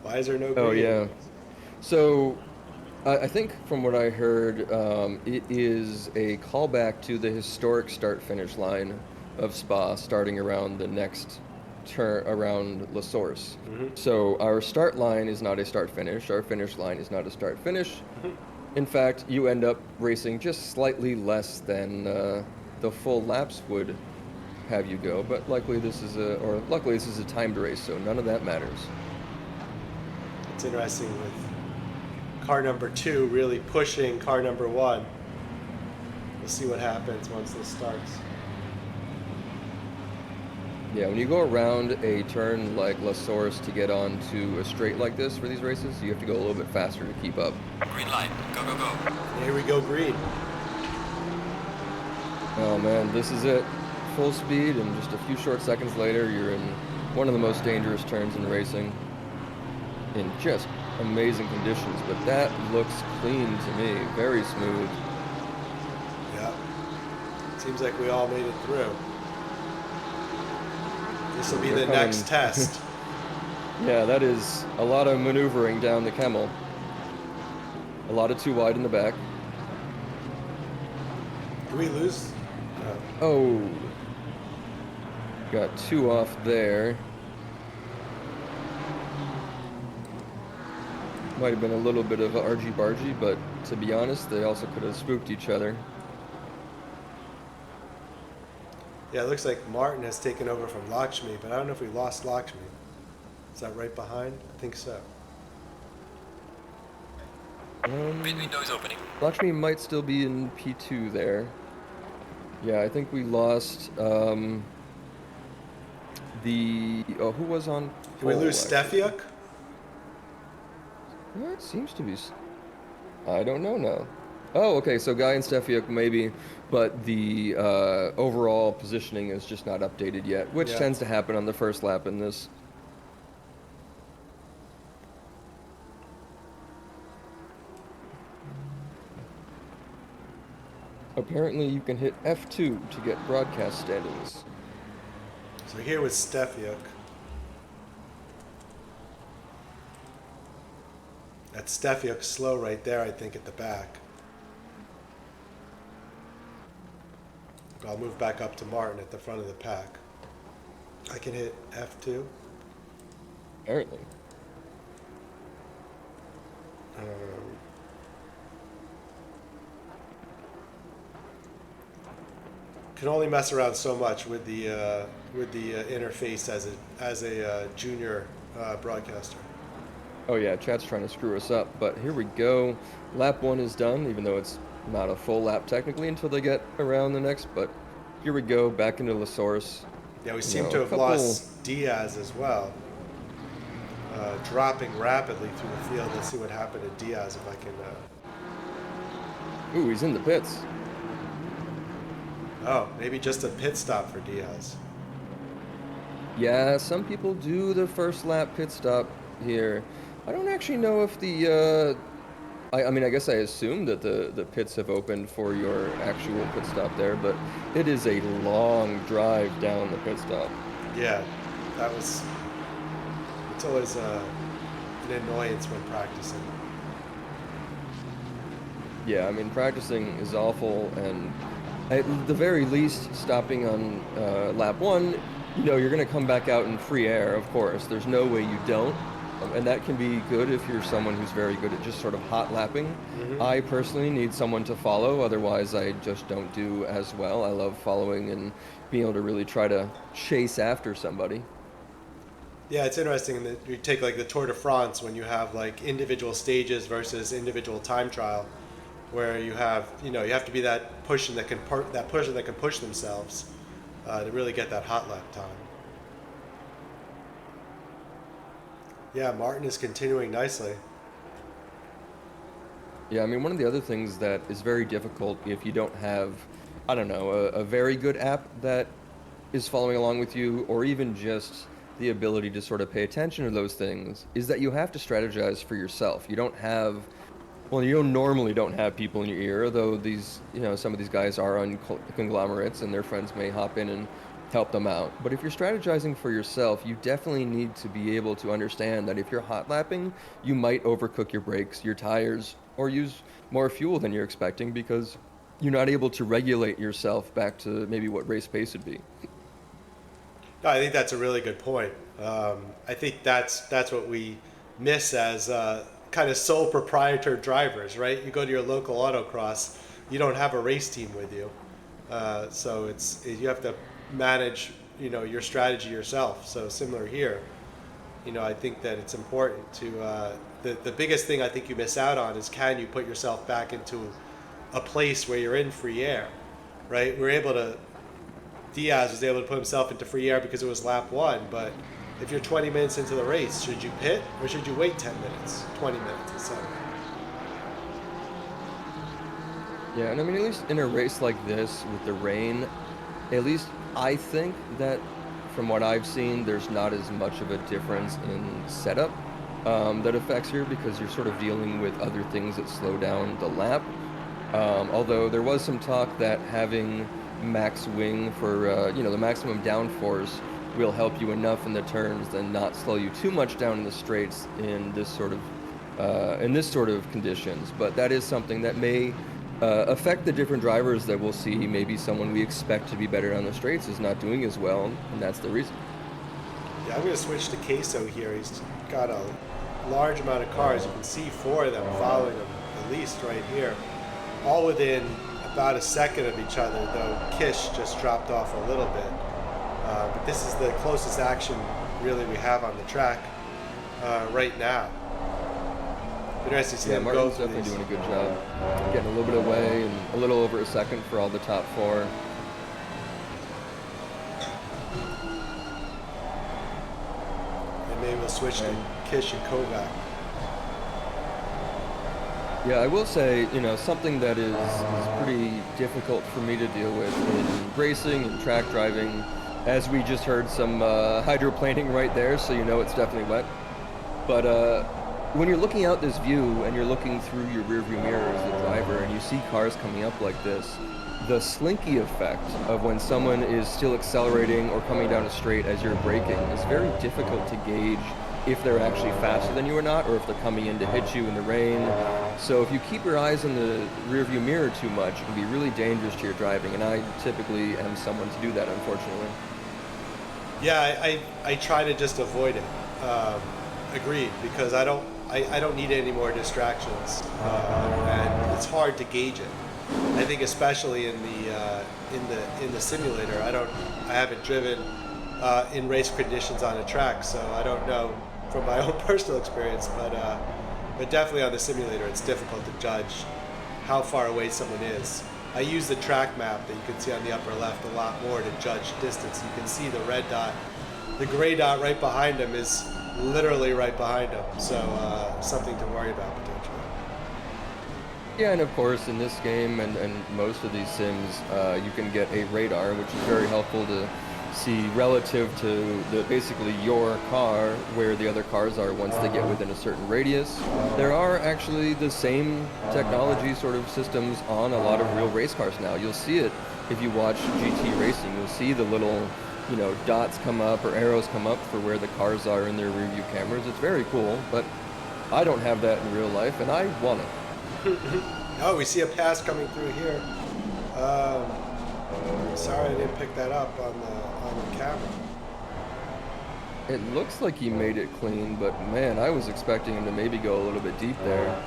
Why is there no green? Oh, yeah. So I think from what I heard, it is a callback to the historic start-finish line of Spa, starting around the next turn around La Source. So our start line is not a start-finish. Our finish line is not a start-finish. In fact, you end up racing just slightly less than the full laps would have you go. But luckily this is a timed race, so none of that matters. It's interesting with car number 2 really pushing car number 1. We'll see what happens once this starts. Yeah, when you go around a turn like La Source to get onto a straight like this for these races, you have to go a little bit faster to keep up. Green light. Go, go, go. Here we go, green. Oh man, this is it. Full speed, and just a few short seconds later, you're in one of the most dangerous turns in racing. In just amazing conditions, but that looks clean to me. Very smooth. Yeah. Seems like we all made it through. This will be the next test. Yeah, that is a lot of maneuvering down the Camel. A lot of too wide in the back. Did we lose? Oh. Got 2 off there. Might have been a little bit of a argy-bargy, but to be honest, they also could have spooked each other. Yeah, it looks like Martin has taken over from Lakshmi, but I don't know if we lost Lakshmi. Is that right behind? I think so. Pit window is opening. Lakshmi might still be in P2 there. Yeah, I think we lost who was on Did we lose actually? Stefiuk? Yeah, it seems to be. I don't know now. Oh, okay, so Guy and Stefiuk maybe, but the overall positioning is just not updated yet, which tends to happen on the first lap in this. Apparently you can hit F2 to get broadcast standings. So here was Stefiuk. That's Stefiuk slow right there, I think, at the back. I'll move back up to Martin at the front of the pack. I can hit F2. Apparently. Can only mess around so much with the interface as a junior broadcaster. Oh yeah, chat's trying to screw us up, but here we go. Lap 1 is done, even though it's not a full lap technically until they get around the next, but here we go, back into La Source. Yeah, we seem to have lost Diaz as well. Dropping rapidly through the field. Let's see what happened to Diaz if I can... Ooh, he's in the pits. Oh, maybe just a pit stop for Diaz. Yeah, some people do the first lap pit stop here. I don't actually know if the... I mean, I guess I assume that the pits have opened for your actual pit stop there, but it is a long drive down the pit stop. Yeah, that was... It's always an annoyance when practicing. Yeah, I mean, practicing is awful, and at the very least, stopping on lap 1, you know, you're going to come back out in free air, of course. There's no way you don't. And that can be good if you're someone who's very good at just sort of hot lapping. I personally need someone to follow, otherwise I just don't do as well. I love following and being able to really try to chase after somebody. Yeah, it's interesting that you take like the Tour de France when you have like individual stages versus individual time trial, where you have, you know, you have to be that person that can push themselves to really get that hot lap time. Yeah, Martin is continuing nicely. Yeah, I mean, one of the other things that is very difficult if you don't have, I don't know, a very good app that is following along with you, or even just the ability to sort of pay attention to those things, is that you have to strategize for yourself. You don't have, well, you normally don't have people in your ear, though these, you know, some of these guys are on conglomerates and their friends may hop in and help them out. But if you're strategizing for yourself, you definitely need to be able to understand that if you're hot lapping, you might overcook your brakes, your tires, or use more fuel than you're expecting because you're not able to regulate yourself back to maybe what race pace would be. No, I think that's a really good point. I think that's what we miss as kind of sole proprietor drivers, right? You go to your local autocross, you don't have a race team with you, so you have to manage, your strategy yourself. So similar here, I think that it's important to the biggest thing I think you miss out on is, can you put yourself back into a place where you're in free air, right? Diaz was able to put himself into free air because it was lap 1, but if you're 20 minutes into the race, should you pit or should you wait 10 minutes, 20 minutes, etc.? Yeah, and I mean, at least in a race like this with the rain, at least I think that from what I've seen, there's not as much of a difference in setup that affects here because you're sort of dealing with other things that slow down the lap. Although there was some talk that having max wing for, the maximum downforce will help you enough in the turns and not slow you too much down in the straights in this sort of conditions. But that is something that may affect the different drivers that we'll see. Maybe someone we expect to be better on the straights is not doing as well, and that's the reason. Yeah, I'm going to switch to Queso here. He's got a large amount of cars. You can see 4 of them following him, at least right here, all within about a second of each other, though Kish just dropped off a little bit. But this is the closest action really we have on the track right now. Interesting to see them go Martin's through definitely these. doing a good job, getting a little bit away and a little over a second for all the top 4. And maybe we'll switch to Kish and Kovac. Yeah, I will say, something that is pretty difficult for me to deal with in racing and track driving, as we just heard some hydroplaning right there, so it's definitely wet. But when you're looking out this view and you're looking through your rearview mirror as the driver and you see cars coming up like this, the slinky effect of when someone is still accelerating or coming down a straight as you're braking is very difficult to gauge if they're actually faster than you or not, or if they're coming in to hit you in the rain. So if you keep your eyes in the rearview mirror too much, it can be really dangerous to your driving, and I typically am someone to do that, unfortunately. Yeah, I try to just avoid it. Agreed, because I don't need any more distractions, and it's hard to gauge it. I think especially in the simulator, I haven't driven in race conditions on a track, so I don't know from my own personal experience, but definitely on the simulator, it's difficult to judge how far away someone is. I use the track map that you can see on the upper left a lot more to judge distance. You can see the red dot. The gray dot right behind him is literally right behind him, so something to worry about potentially. Yeah, and of course in this game and most of these sims, you can get a radar, which is very helpful to see relative to basically your car where the other cars are once they get within a certain radius. There are actually the same technology sort of systems on a lot of real race cars now. You'll see it if you watch GT racing. You'll see the little dots come up or arrows come up for where the cars are in their rear view cameras. It's very cool, but I don't have that in real life, and I want it. Oh, we see a pass coming through here. Sorry I didn't pick that up on the camera. It looks like he made it clean, but man, I was expecting him to maybe go a little bit deep there.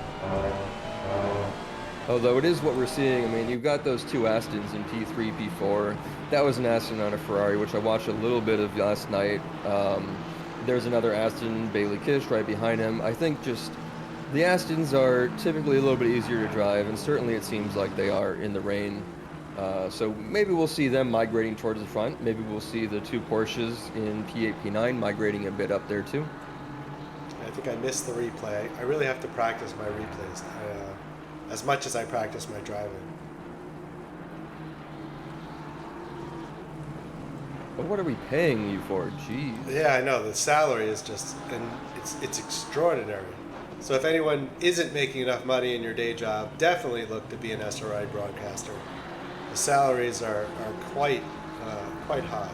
Although it is what we're seeing. I mean, you've got those 2 Astons in P3, P4. That was an Aston on a Ferrari, which I watched a little bit of last night. There's another Aston, Bailey Kish, right behind him. I think just the Astons are typically a little bit easier to drive, and certainly it seems like they are in the rain. So maybe we'll see them migrating towards the front. Maybe we'll see the 2 Porsches in P8, P9 migrating a bit up there too. I think I missed the replay. I really have to practice my replays as much as I practice my driving. But what are we paying you for? Jeez. Yeah, I know. The salary is just, and it's extraordinary. So if anyone isn't making enough money in your day job, definitely look to be an SRA broadcaster. The salaries are quite high.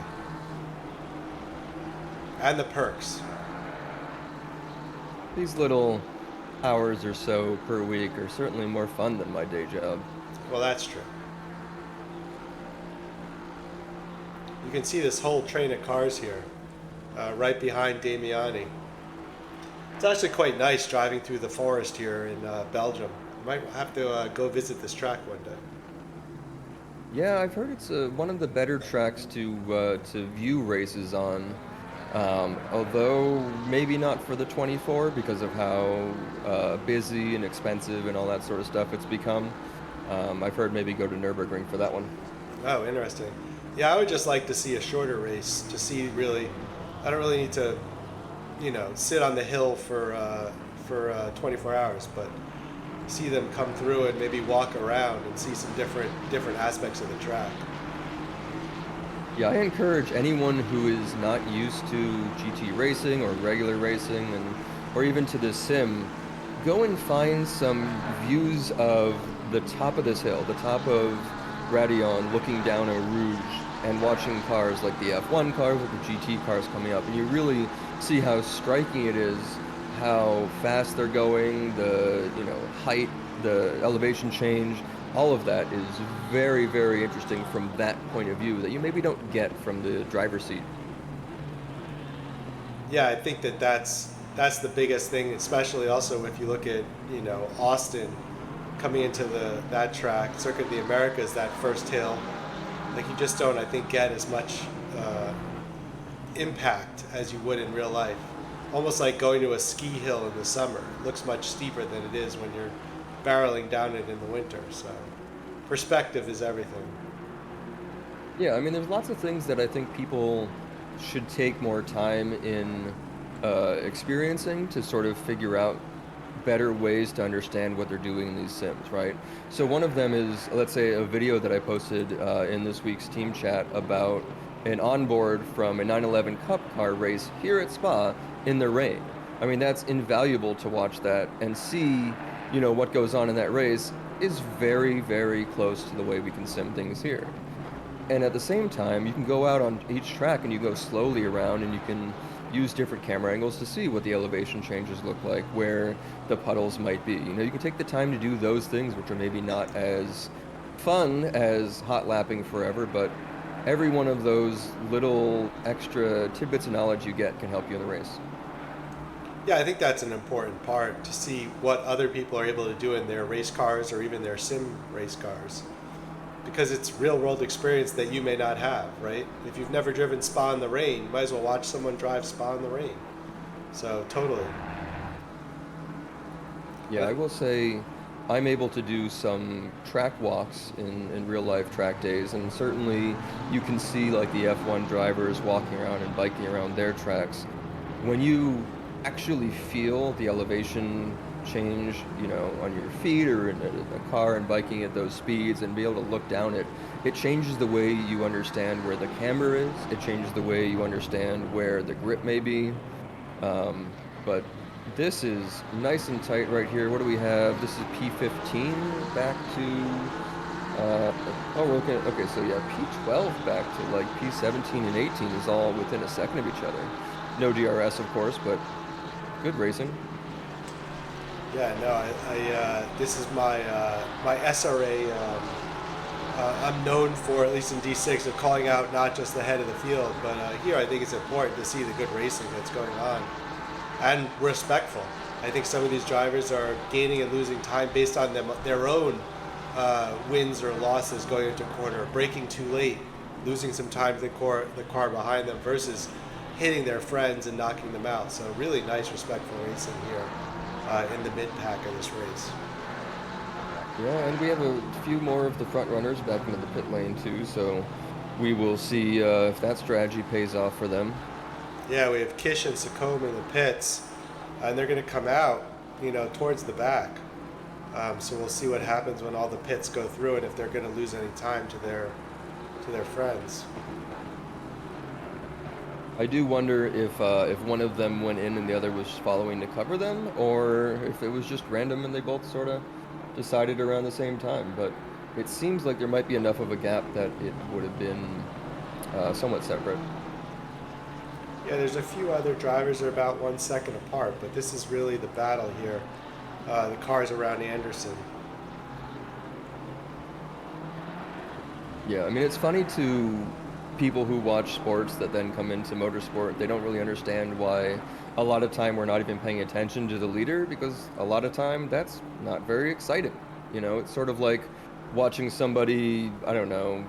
and the perks. These little hours or so per week are certainly more fun than my day job. Well, that's true. You can see this whole train of cars here, right behind Damiani. It's actually quite nice driving through the forest here in Belgium. You might have to go visit this track one day. Yeah, I've heard it's one of the better tracks to view races on. Although maybe not for the 24 because of how busy and expensive and all that sort of stuff it's become. I've heard maybe go to Nürburgring for that one. Oh, interesting. Yeah, I would just like to see a shorter race to see really. I don't really need to, sit on the hill for 24 hours, but see them come through and maybe walk around and see some different aspects of the track. Yeah, I encourage anyone who is not used to GT racing or regular racing or even to the sim, go and find some views of the top of this hill, the top of Radillon, looking down a Rouge and watching cars like the F1 cars or the GT cars coming up, and you really see how striking it is, how fast they're going, the height, the elevation change. All of that is very, very interesting from that point of view that you maybe don't get from the driver's seat. Yeah, I think that's the biggest thing, especially also if you look at Austin coming into that track, Circuit of the Americas, that first hill. Like, you just don't, I think, get as much impact as you would in real life. Almost like going to a ski hill in the summer. It looks much steeper than it is when you're barreling down it in the winter. So perspective is everything. Yeah, I mean, there's lots of things that I think people should take more time in experiencing to sort of figure out better ways to understand what they're doing in these sims, right? So one of them is, let's say, a video that I posted in this week's team chat about an onboard from a 911 Cup car race here at Spa in the rain. I mean, that's invaluable to watch that and see, what goes on in that race is very, very close to the way we can sim things here. And at the same time, you can go out on each track and you go slowly around and you can use different camera angles to see what the elevation changes look like, where the puddles might be. You can take the time to do those things, which are maybe not as fun as hot lapping forever, but every one of those little extra tidbits of knowledge you get can help you in the race. Yeah, I think that's an important part, to see what other people are able to do in their race cars or even their sim race cars. Because it's real world experience that you may not have, right? If you've never driven Spa in the rain, you might as well watch someone drive Spa in the rain. So, totally. Yeah, I will say I'm able to do some track walks in real life track days, and certainly you can see like the F1 drivers walking around and biking around their tracks. When you actually feel the elevation change, on your feet or in a car and biking at those speeds and be able to look down it, it changes the way you understand where the camber is, it changes the way you understand where the grip may be. But this is nice and tight right here. What do we have? This is P15 back to, we're looking at, okay, so yeah, P12 back to like P17 and 18 is all within a second of each other. No DRS, of course, but good racing. Yeah, no, I this is my my SRA. I'm known for, at least in D6, of calling out not just the head of the field, but here I think it's important to see the good racing that's going on, and respectful. I think some of these drivers are gaining and losing time based on their own wins or losses going into corner, braking too late, losing some time to the car behind them, versus hitting their friends and knocking them out. So really nice, respectful racing here in the mid-pack of this race. Yeah, and we have a few more of the front runners back into the pit lane too, so we will see if that strategy pays off for them. Yeah, we have Kish and Sacome in the pits, and they're going to come out, towards the back. So we'll see what happens when all the pits go through, and if they're going to lose any time to their friends. I do wonder if one of them went in and the other was following to cover them, or if it was just random and they both sort of decided around the same time. But it seems like there might be enough of a gap that it would have been somewhat separate. Yeah, there's a few other drivers that are about 1 second apart, but this is really the battle here. The cars around Anderson. Yeah, I mean, it's funny to people who watch sports that then come into motorsport. They don't really understand why a lot of time we're not even paying attention to the leader, because a lot of time that's not very exciting. You know, it's sort of like watching somebody, I don't know,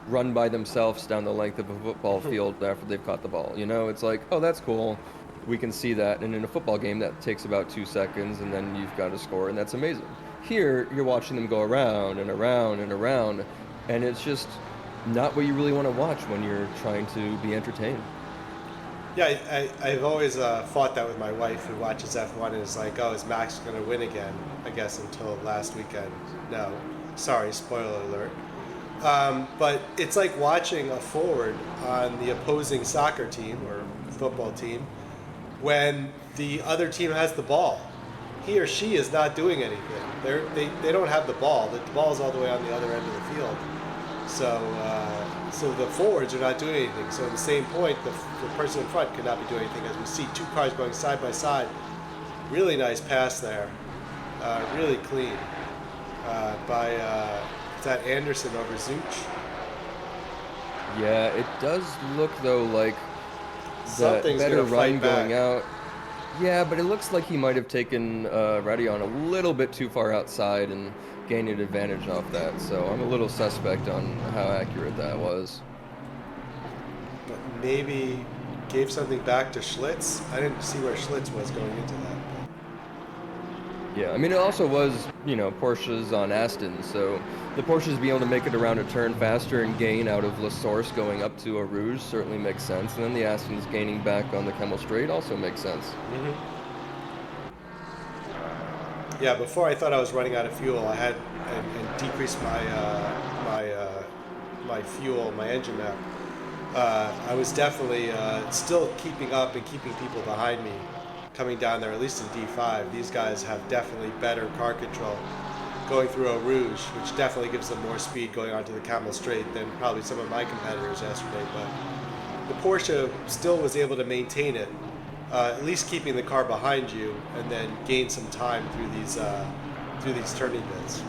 run by themselves down the length of a football field after they've caught the ball. You know, it's like, oh, that's cool. We can see that. And in a football game, that takes about 2 seconds, and then you've got a score, and that's amazing. Here, you're watching them go around and around and around, and it's just not what you really want to watch when you're trying to be entertained. Yeah, I've always fought that with my wife, who watches F1 and is like, oh, is Max going to win again? I guess until last weekend. No. Sorry, spoiler alert. But it's like watching a forward on the opposing soccer team or football team when the other team has the ball. He or she is not doing anything. They don't have the ball. The ball is all the way on the other end of the field. So the forwards are not doing anything. So at the same point, the person in front could not be doing anything, as we see two cars going side by side. Really nice pass there. Really clean by is that Anderson over Zuch? Yeah, it does look though like the Something's better gonna run fight back. going out. Yeah, but it looks like he might have taken Radion a little bit too far outside and gained an advantage off that. So I'm a little suspect on how accurate that was. But maybe gave something back to Schlitz. I didn't see where Schlitz was going into that. Yeah, I mean, it also was, you know, Porsche's on Aston, so the Porsches being able to make it around a turn faster and gain out of La Source going up to a Rouge certainly makes sense, and then the Astons gaining back on the Kemmel Straight also makes sense. Mm-hmm. Yeah, before I thought I was running out of fuel, I had and decreased my my fuel, my engine map. I was definitely still keeping up and keeping people behind me coming down there, at least in D5. These guys have definitely better car control going through Eau Rouge, which definitely gives them more speed going onto the Kemmel Straight than probably some of my competitors yesterday. But the Porsche still was able to maintain it, at least keeping the car behind you, and then gain some time through these turning bits.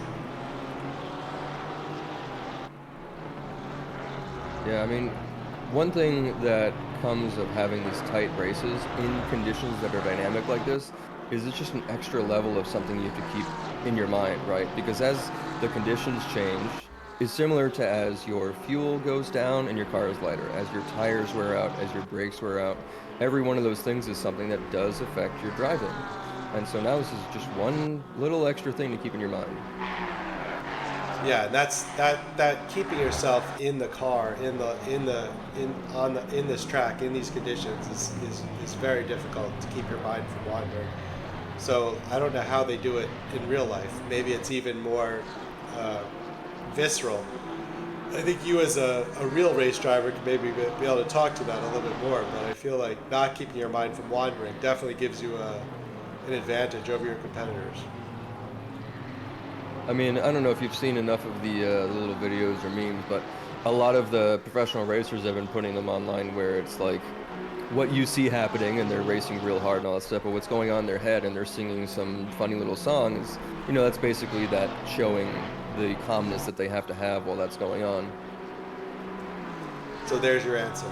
Yeah, I mean, one thing that comes of having these tight races in conditions that are dynamic like this is it's just an extra level of something you have to keep in your mind, right? Because as the conditions change, it's similar to as your fuel goes down and your car is lighter, as your tires wear out, as your brakes wear out. Every one of those things is something that does affect your driving. And so now this is just one little extra thing to keep in your mind. Yeah, and that's that keeping yourself in the car, in this track, in these conditions is very difficult to keep your mind from wandering. So I don't know how they do it in real life. Maybe it's even more visceral. I think you as a real race driver could maybe be able to talk to that a little bit more, but I feel like not keeping your mind from wandering definitely gives you an advantage over your competitors. I mean, I don't know if you've seen enough of the little videos or memes, but a lot of the professional racers have been putting them online where it's like what you see happening and they're racing real hard and all that stuff, but what's going on in their head and they're singing some funny little songs, you know, that's basically that showing the calmness that they have to have while that's going on. So there's your answer.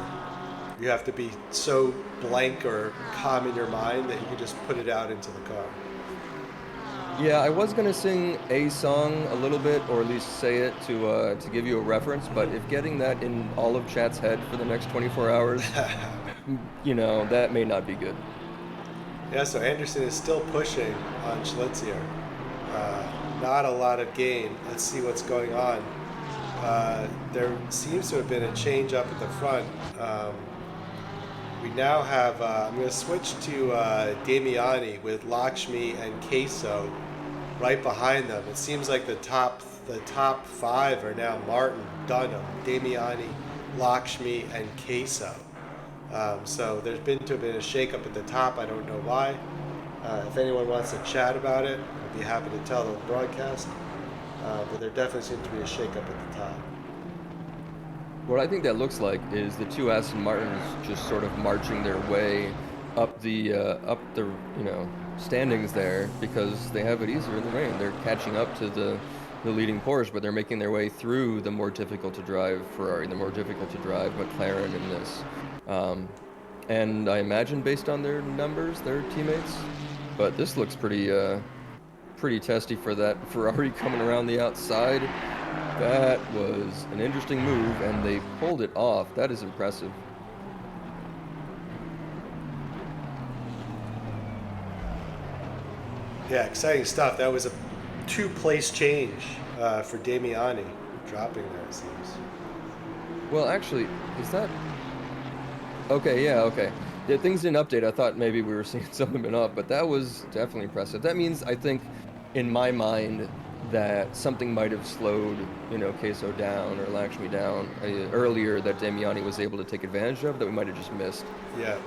You have to be so blank or calm in your mind that you can just put it out into the car. Yeah, I was gonna sing a song a little bit, or at least say it to give you a reference. But if getting that in all of chat's head for the next 24 hours, you know, that may not be good. Yeah, so Anderson is still pushing on Schlitz here. Not a lot of gain. Let's see what's going on. There seems to have been a change up at the front. We now have, I'm going to switch to Damiani with Lakshmi and Queso right behind them. It seems like the top five are now Martin, Dunham, Damiani, Lakshmi, and Queso. So there's been to have been a shakeup at the top. I don't know why. If anyone wants to chat about it, I'd be happy to tell the broadcast. But there definitely seems to be a shakeup at the top. What I think that looks like is the two Aston Martins just sort of marching their way up the standings there because they have it easier in the rain. They're catching up to the leading Porsche, but they're making their way through the more difficult to drive Ferrari, the more difficult to drive McLaren in this. And I imagine based on their numbers, their teammates, but this looks pretty testy for that Ferrari coming around the outside. That was an interesting move, and they pulled it off. That is impressive. Yeah, exciting stuff. That was a 2-place change for Damiani, dropping there, it seems. Well, actually, is that... Okay, yeah, okay. Yeah, things didn't update. I thought maybe we were seeing something been up, but that was definitely impressive. That means, I think, in my mind, that something might have slowed, Queso down or Lakshmi down earlier that Damiani was able to take advantage of that we might have just missed. Yeah.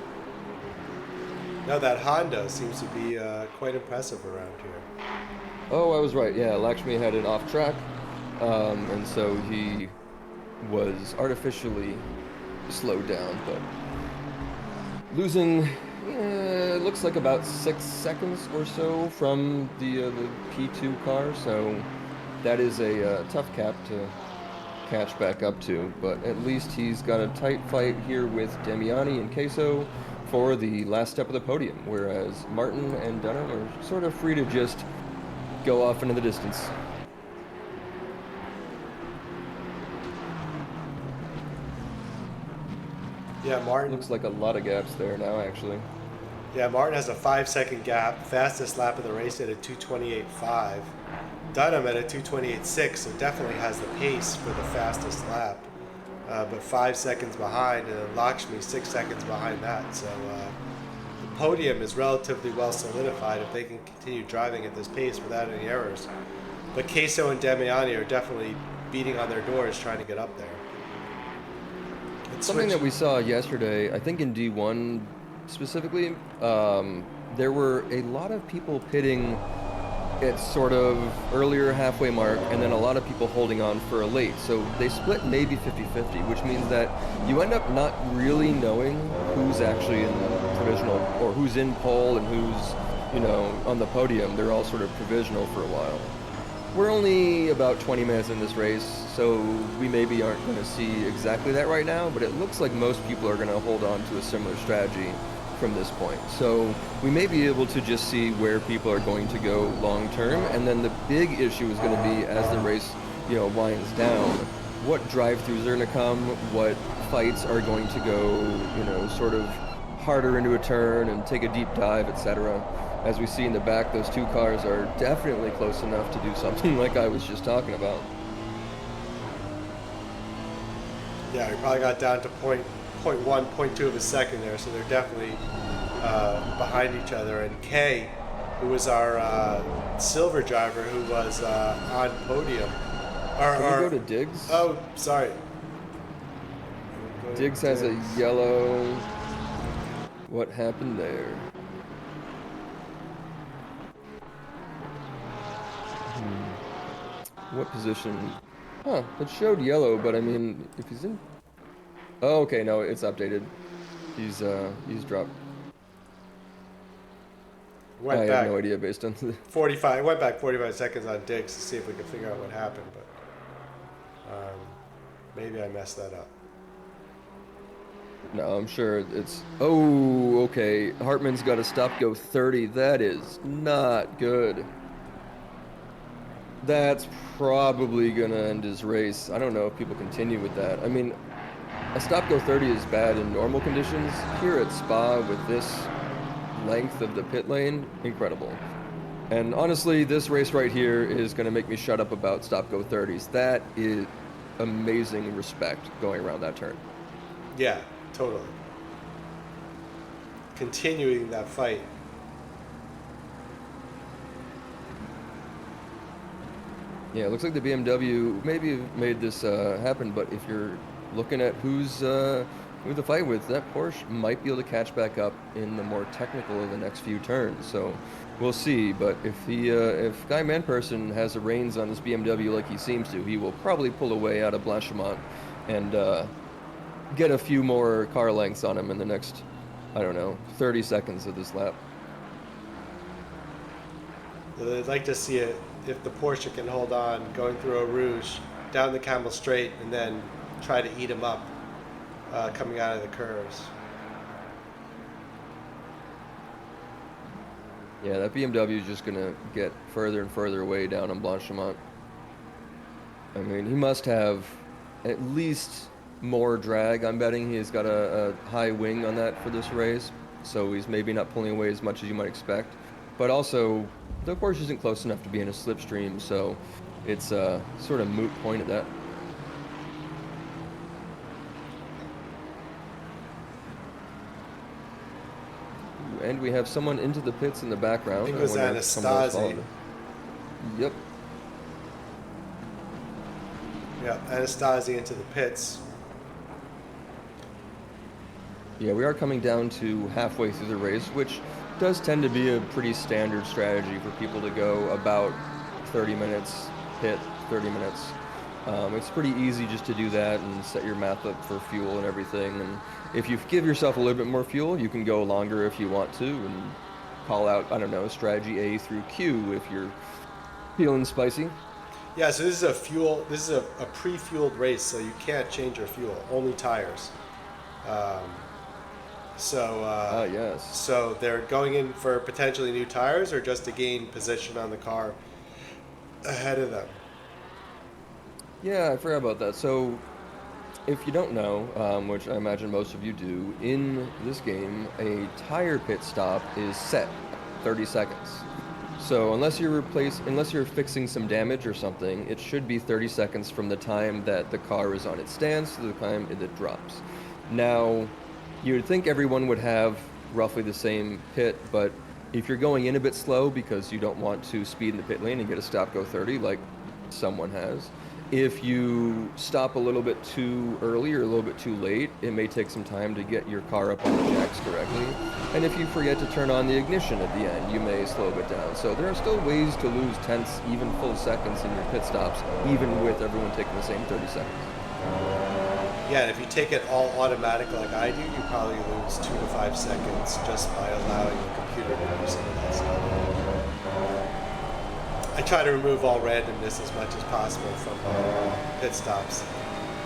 Now that Honda seems to be quite impressive around here. Oh, I was right. Yeah, Lakshmi had it off track, and so he was artificially slowed down, but losing looks like about 6 seconds or so from the P2 car, so that is a tough cap to catch back up to, but at least he's got a tight fight here with Damiani and Queso for the last step of the podium, whereas Martin and Dunham are sort of free to just go off into the distance. Yeah, Martin. Looks like a lot of gaps there now, actually. Yeah, Martin has a 5-second gap. Fastest lap of the race at a 2:28.5. Dunham at a 2:28.6, so definitely has the pace for the fastest lap. But 5 seconds behind, and then Lakshmi 6 seconds behind that. So the podium is relatively well solidified if they can continue driving at this pace without any errors. But Queso and Damiani are definitely beating on their doors trying to get up there. Something that we saw yesterday, I think in D1 specifically, there were a lot of people pitting at sort of earlier halfway mark, and then a lot of people holding on for a late. So they split maybe 50-50, which means that you end up not really knowing who's actually in provisional, or who's in pole and who's, on the podium. They're all sort of provisional for a while. We're only about 20 minutes in this race, so we maybe aren't going to see exactly that right now, but it looks like most people are going to hold on to a similar strategy from this point. So we may be able to just see where people are going to go long term, and then the big issue is going to be as the race, winds down, what drive-throughs are going to come, what fights are going to go, sort of harder into a turn and take a deep dive, etc. As we see in the back, those two cars are definitely close enough to do something like I was just talking about. Yeah, we probably got down to 0.1, 0.2 of a second there, so they're definitely behind each other. And Kay, who was our silver driver, who was on podium. Can we go to Diggs? Oh, sorry. Diggs has a yellow. What happened there? What position? Huh, it showed yellow, but I mean, if he's in... Oh, okay, no, it's updated. He's dropped. I have no idea based on the... 45, went back 45 seconds on Diggs to see if we could figure out what happened, but maybe I messed that up. No, I'm sure it's... Oh, okay, Hartman's got a stop-go 30. That is not good. That's probably going to end his race. I don't know if people continue with that. I mean, a stop-go 30 is bad in normal conditions. Here at Spa, with this length of the pit lane, incredible. And honestly, this race right here is going to make me shut up about stop-go 30s. That is amazing respect going around that turn. Yeah, totally. Continuing that fight. Yeah, it looks like the BMW maybe made this happen, but if you're looking at who the fight with, that Porsche might be able to catch back up in the more technical of the next few turns. So we'll see. But if Guy Manperson has the reins on this BMW like he seems to, he will probably pull away out of Blanchimont and get a few more car lengths on him in the next, I don't know, 30 seconds of this lap. I'd like to see it if the Porsche can hold on, going through Eau Rouge, down the Camel Straight, and then try to eat him up coming out of the curves. Yeah, that BMW is just going to get further and further away down on Blanchimont. I mean, he must have at least more drag. I'm betting he's got a high wing on that for this race, so he's maybe not pulling away as much as you might expect. But also, the Porsche isn't close enough to be in a slipstream, so it's a sort of moot point at that. And we have someone into the pits in the background. I think it was Anastasi. Yep. Yeah, Anastasi into the pits. Yeah, we are coming down to halfway through the race, which does tend to be a pretty standard strategy for people to go about 30 minutes, pit 30 minutes. It's pretty easy just to do that and set your map up for fuel and everything. And if you give yourself a little bit more fuel, you can go longer if you want to and call out, I don't know, strategy A through Q if you're feeling spicy. Yeah, so this is a pre-fueled race, so you can't change your fuel, only tires. Yes. So they're going in for potentially new tires or just to gain position on the car ahead of them. Yeah, I forgot about that. So, if you don't know, which I imagine most of you do, in this game, a tire pit stop is set 30 seconds. So unless you're fixing some damage or something, it should be 30 seconds from the time that the car is on its stance to the time it drops. Now, you would think everyone would have roughly the same pit, but if you're going in a bit slow because you don't want to speed in the pit lane and get a stop go 30 like someone has, if you stop a little bit too early or a little bit too late, it may take some time to get your car up on the jacks correctly. And if you forget to turn on the ignition at the end, you may slow a bit down. So there are still ways to lose tenths, even full seconds in your pit stops, even with everyone taking the same 30 seconds. Yeah, and if you take it all automatic like I do, you probably lose 2 to 5 seconds just by allowing the computer to do some of that stuff. I try to remove all randomness as much as possible from pit stops,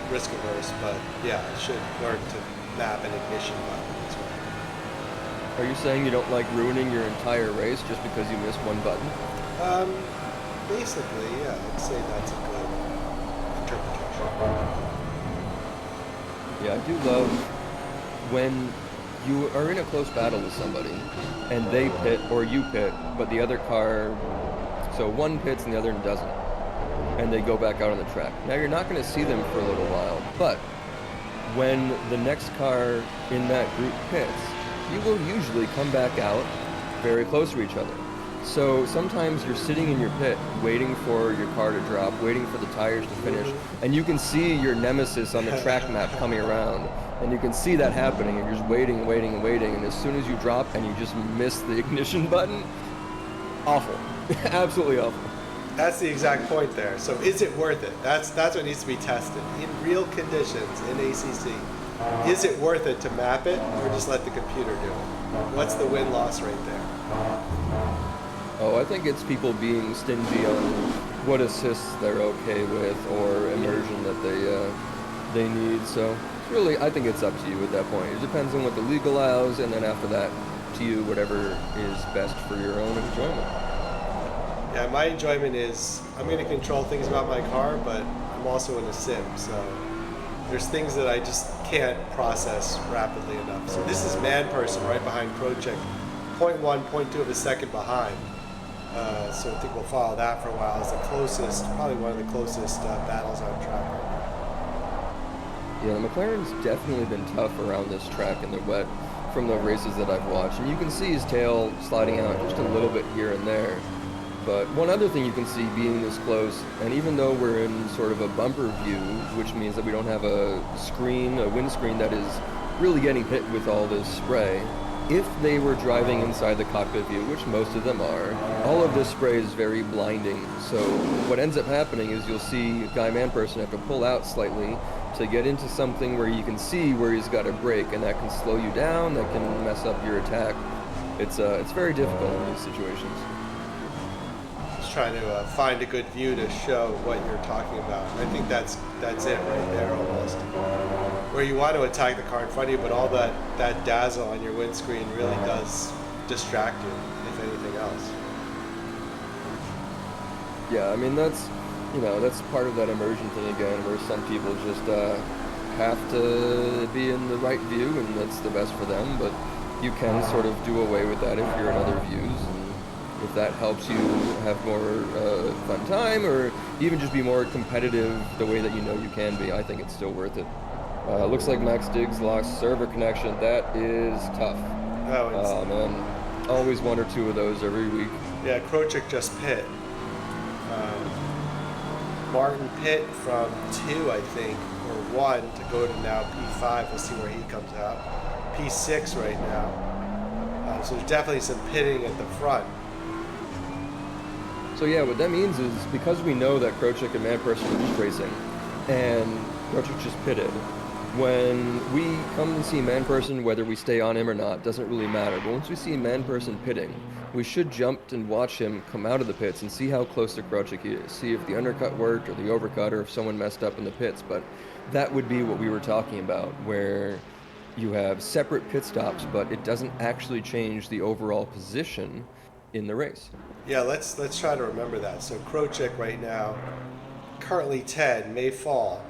risk averse, but yeah, I should learn to map an ignition button as well. Are you saying you don't like ruining your entire race just because you missed one button? Basically, yeah, I'd say that's a good interpretation. Yeah, I do love when you are in a close battle with somebody and they pit or you pit, but the other car, so one pits and the other doesn't, and they go back out on the track. Now you're not going to see them for a little while, but when the next car in that group pits, you will usually come back out very close to each other. So sometimes you're sitting in your pit waiting for your car to drop, waiting for the tires to finish, and you can see your nemesis on the track map coming around, and you can see that happening, and you're just waiting, and as soon as you drop and you just miss the ignition button, awful. Absolutely awful. That's the exact point there. So is it worth it? That's what needs to be tested. In real conditions in ACC, is it worth it to map it or just let the computer do it? What's the win-loss rate there? Oh, I think it's people being stingy on what assists they're okay with or immersion that they need. So really, I think it's up to you at that point. It depends on what the league allows, and then after that, to you, whatever is best for your own enjoyment. Yeah, my enjoyment is I'm going to control things about my car, but I'm also in a sim, so there's things that I just can't process rapidly enough. So this is Man Person right behind Project, 0.1, 0.2 of a second behind. So I think we'll follow that for a while. It's the closest, probably one of the closest battles on track right now. Yeah, the McLaren's definitely been tough around this track in the wet from the races that I've watched. And you can see his tail sliding out just a little bit here and there. But one other thing you can see being this close, and even though we're in sort of a bumper view, which means that we don't have a windscreen that is really getting hit with all this spray, if they were driving inside the cockpit view, which most of them are, all of this spray is very blinding. So what ends up happening is you'll see Guy Man Person have to pull out slightly to get into something where you can see where he's got a break, and that can slow you down, that can mess up your attack. It's very difficult in these situations. Just trying to find a good view to show what you're talking about. I think that's it right there almost. Where you want to attack the car in front of you, but all that dazzle on your windscreen really does distract you, if anything else. Yeah, I mean, that's part of that immersion thing again, where some people just have to be in the right view, and that's the best for them, but you can sort of do away with that if you're in other views, and if that helps you have more fun time, or even just be more competitive the way that you know you can be, I think it's still worth it. Looks like Max Diggs lost server connection. That is tough. Oh, man. Always one or two of those every week. Yeah, Krochik just pit. Martin pit from 2, I think, or 1 to go to now P5. We'll see where he comes out. P6 right now. So there's definitely some pitting at the front. So yeah, what that means is, because we know that Krochik and Manperson are just racing, and Krochik just pitted, when we come and see Manperson, whether we stay on him or not, doesn't really matter. But once we see Manperson pitting, we should jump and watch him come out of the pits and see how close to Krochik he is. See if the undercut worked or the overcut, or if someone messed up in the pits. But that would be what we were talking about, where you have separate pit stops, but it doesn't actually change the overall position in the race. Yeah, let's try to remember that. So Krochik right now, currently 10, may fall.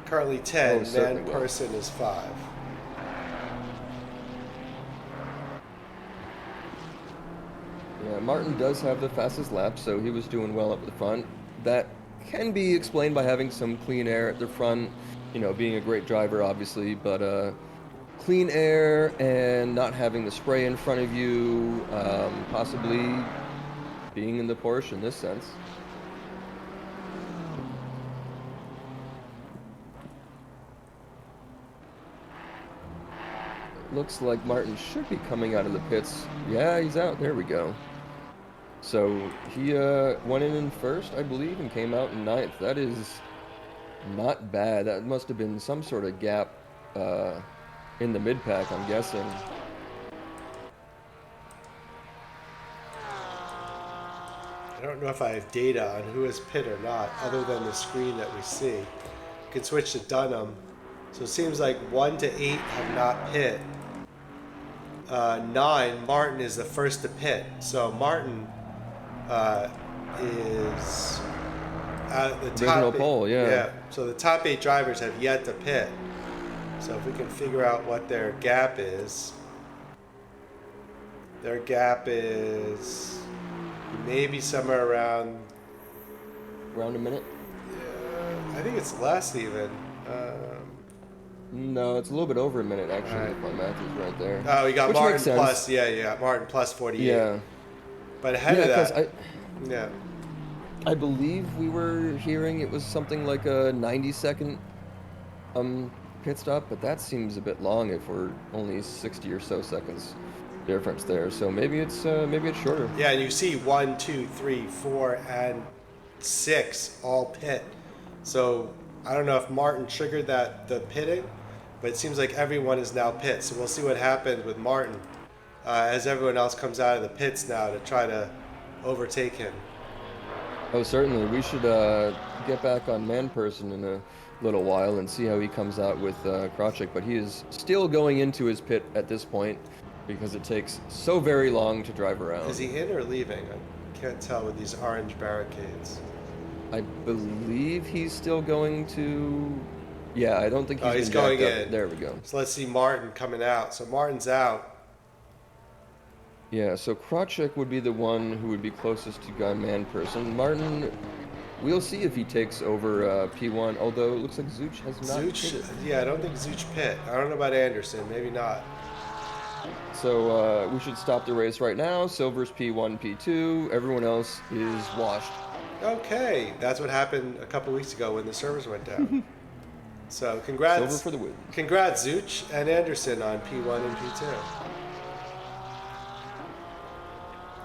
Currently 10, Manperson is 5. Yeah, Martin does have the fastest lap, so he was doing well up the front. That can be explained by having some clean air at the front, you know, being a great driver, obviously, but clean air and not having the spray in front of you, possibly being in the Porsche in this sense. Looks like Martin should be coming out of the pits. Yeah, he's out. There we go. So he went in first, I believe, and came out in 9th. That is not bad. That must have been some sort of gap in the mid-pack, I'm guessing. I don't know if I have data on who is pit or not, other than the screen that we see. You can switch to Dunham. So it seems like 1 to 8 have not pit. 9, Martin is the first to pit. So Martin is at the top. Original pole, yeah. Yeah. So the top 8 drivers have yet to pit. So if we can figure out what their gap is, their gap is maybe somewhere around a minute. Yeah, I think it's less even. No, it's a little bit over a minute, actually, if my math is right there. Oh, we got Which Martin makes sense. plus, yeah, Martin plus 48. Yeah. But ahead of that, yeah. I believe we were hearing it was something like a 90-second pit stop, but that seems a bit long if we're only 60 or so seconds difference there. So maybe it's shorter. Yeah, and you see 1, 2, 3, 4, and 6 all pit. So I don't know if Martin triggered the pitting, but it seems like everyone is now pit. So we'll see what happens with Martin as everyone else comes out of the pits now to try to overtake him. Oh, certainly. We should get back on Manperson in a little while and see how he comes out with Krochik, but he is still going into his pit at this point because it takes so very long to drive around. Is he in or leaving? I can't tell with these orange barricades. I believe he's still going to... Yeah, I don't think he's going in. in. There we go. So let's see Martin coming out. So Martin's out. Yeah, so Krochik would be the one who would be closest to Guy Manperson. Martin, we'll see if he takes over P1, although it looks like Zuch has not pitted. Yeah, I don't think Zuch pit. I don't know about Anderson. Maybe not. So we should stop the race right now. Silver's P1, P2. Everyone else is washed. Okay, that's what happened a couple weeks ago when the servers went down. So congrats. Silver for the win. Congrats, Zuch and Anderson on P1 and P2.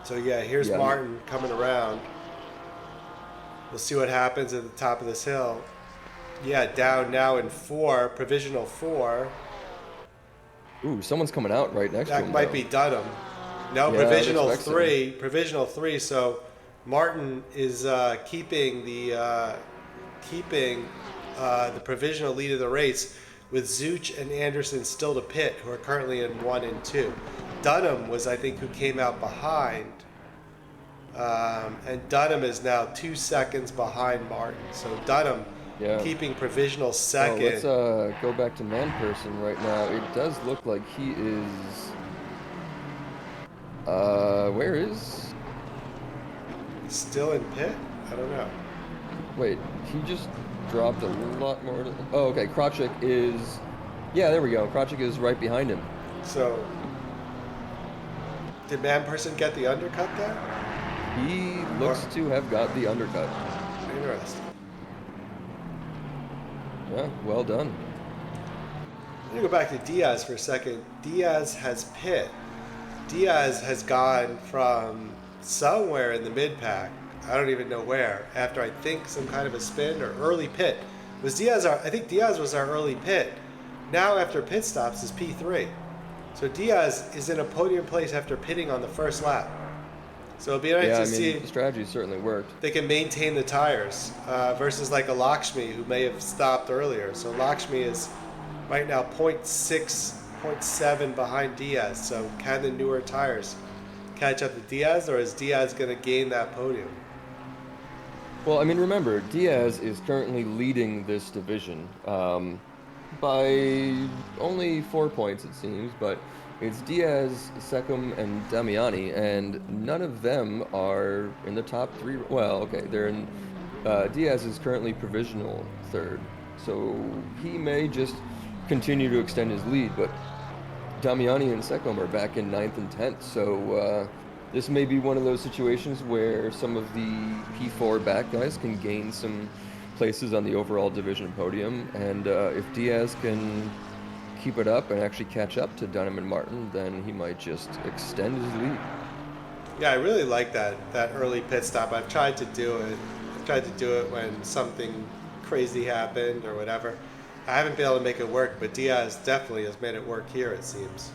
So yeah, here's Martin coming around. We'll see what happens at the top of this hill. Yeah, down now in 4, provisional 4. Ooh, someone's coming out right next to That him. might though. be Dunham. No, Yeah, I'd provisional expect so. 3. Provisional 3. So Martin is keeping the provisional lead of the race, with Zuch and Anderson still to pit, who are currently in 1 and 2. Dunham was, I think, who came out behind. And Dunham is now 2 seconds behind Martin. So Dunham keeping provisional Oh, second. let's go back to man person right now. It does look like he is. Where is? Still in pit? I don't know. Wait, he just dropped a lot more. Oh, okay. Krawczyk is. Yeah, there we go. Krawczyk is right behind him. So, did man person get the undercut there? He looks to have got the undercut. Interesting. Yeah, well done. I'm gonna go back to Diaz for a second. Diaz has pit. Diaz has gone from somewhere in the mid pack, I don't even know where, after I think some kind of a spin or early pit. Was Diaz I think Diaz was our early pit. Now after pit stops is P3. So Diaz is in a podium place after pitting on the first lap. So it'll be nice to see. The strategy certainly worked. They can maintain the tires versus like a Lakshmi who may have stopped earlier. So Lakshmi is right now 0.6, 0.7 behind Diaz. So can the newer tires catch up to Diaz, or is Diaz going to gain that podium? Well, I mean, remember, Diaz is currently leading this division by only 4 points, it seems, but it's Diaz, Secum, and Damiani, and none of them are in the top 3. Well, okay, they're in. Diaz is currently provisional 3rd, so he may just continue to extend his lead, but Damiani and Secum are back in 9th and 10th, so this may be one of those situations where some of the P4 back guys can gain some places on the overall division podium, and if Diaz can keep it up and actually catch up to Dunham and Martin, then he might just extend his lead. Yeah, I really like that early pit stop. I've tried to do it. I've tried to do it when something crazy happened or whatever. I haven't been able to make it work, but Diaz definitely has made it work here, it seems.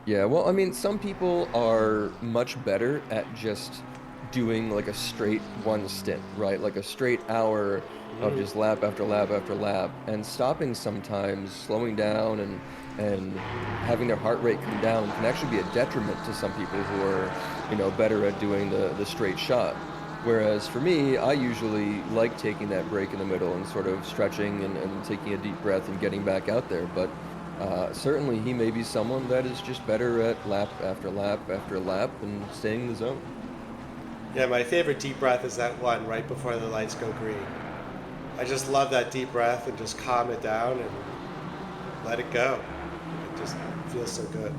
Yeah, well, I mean, some people are much better at just doing like a straight one stint, right? Like a straight hour of just lap after lap after lap, and stopping sometimes, slowing down and having their heart rate come down can actually be a detriment to some people who are, better at doing the straight shot. Whereas for me, I usually like taking that break in the middle and sort of stretching and taking a deep breath and getting back out there. But certainly he may be someone that is just better at lap after lap after lap and staying in the zone. Yeah, my favorite deep breath is that one right before the lights go green. I just love that deep breath and just calm it down and let it go. It just feels so good.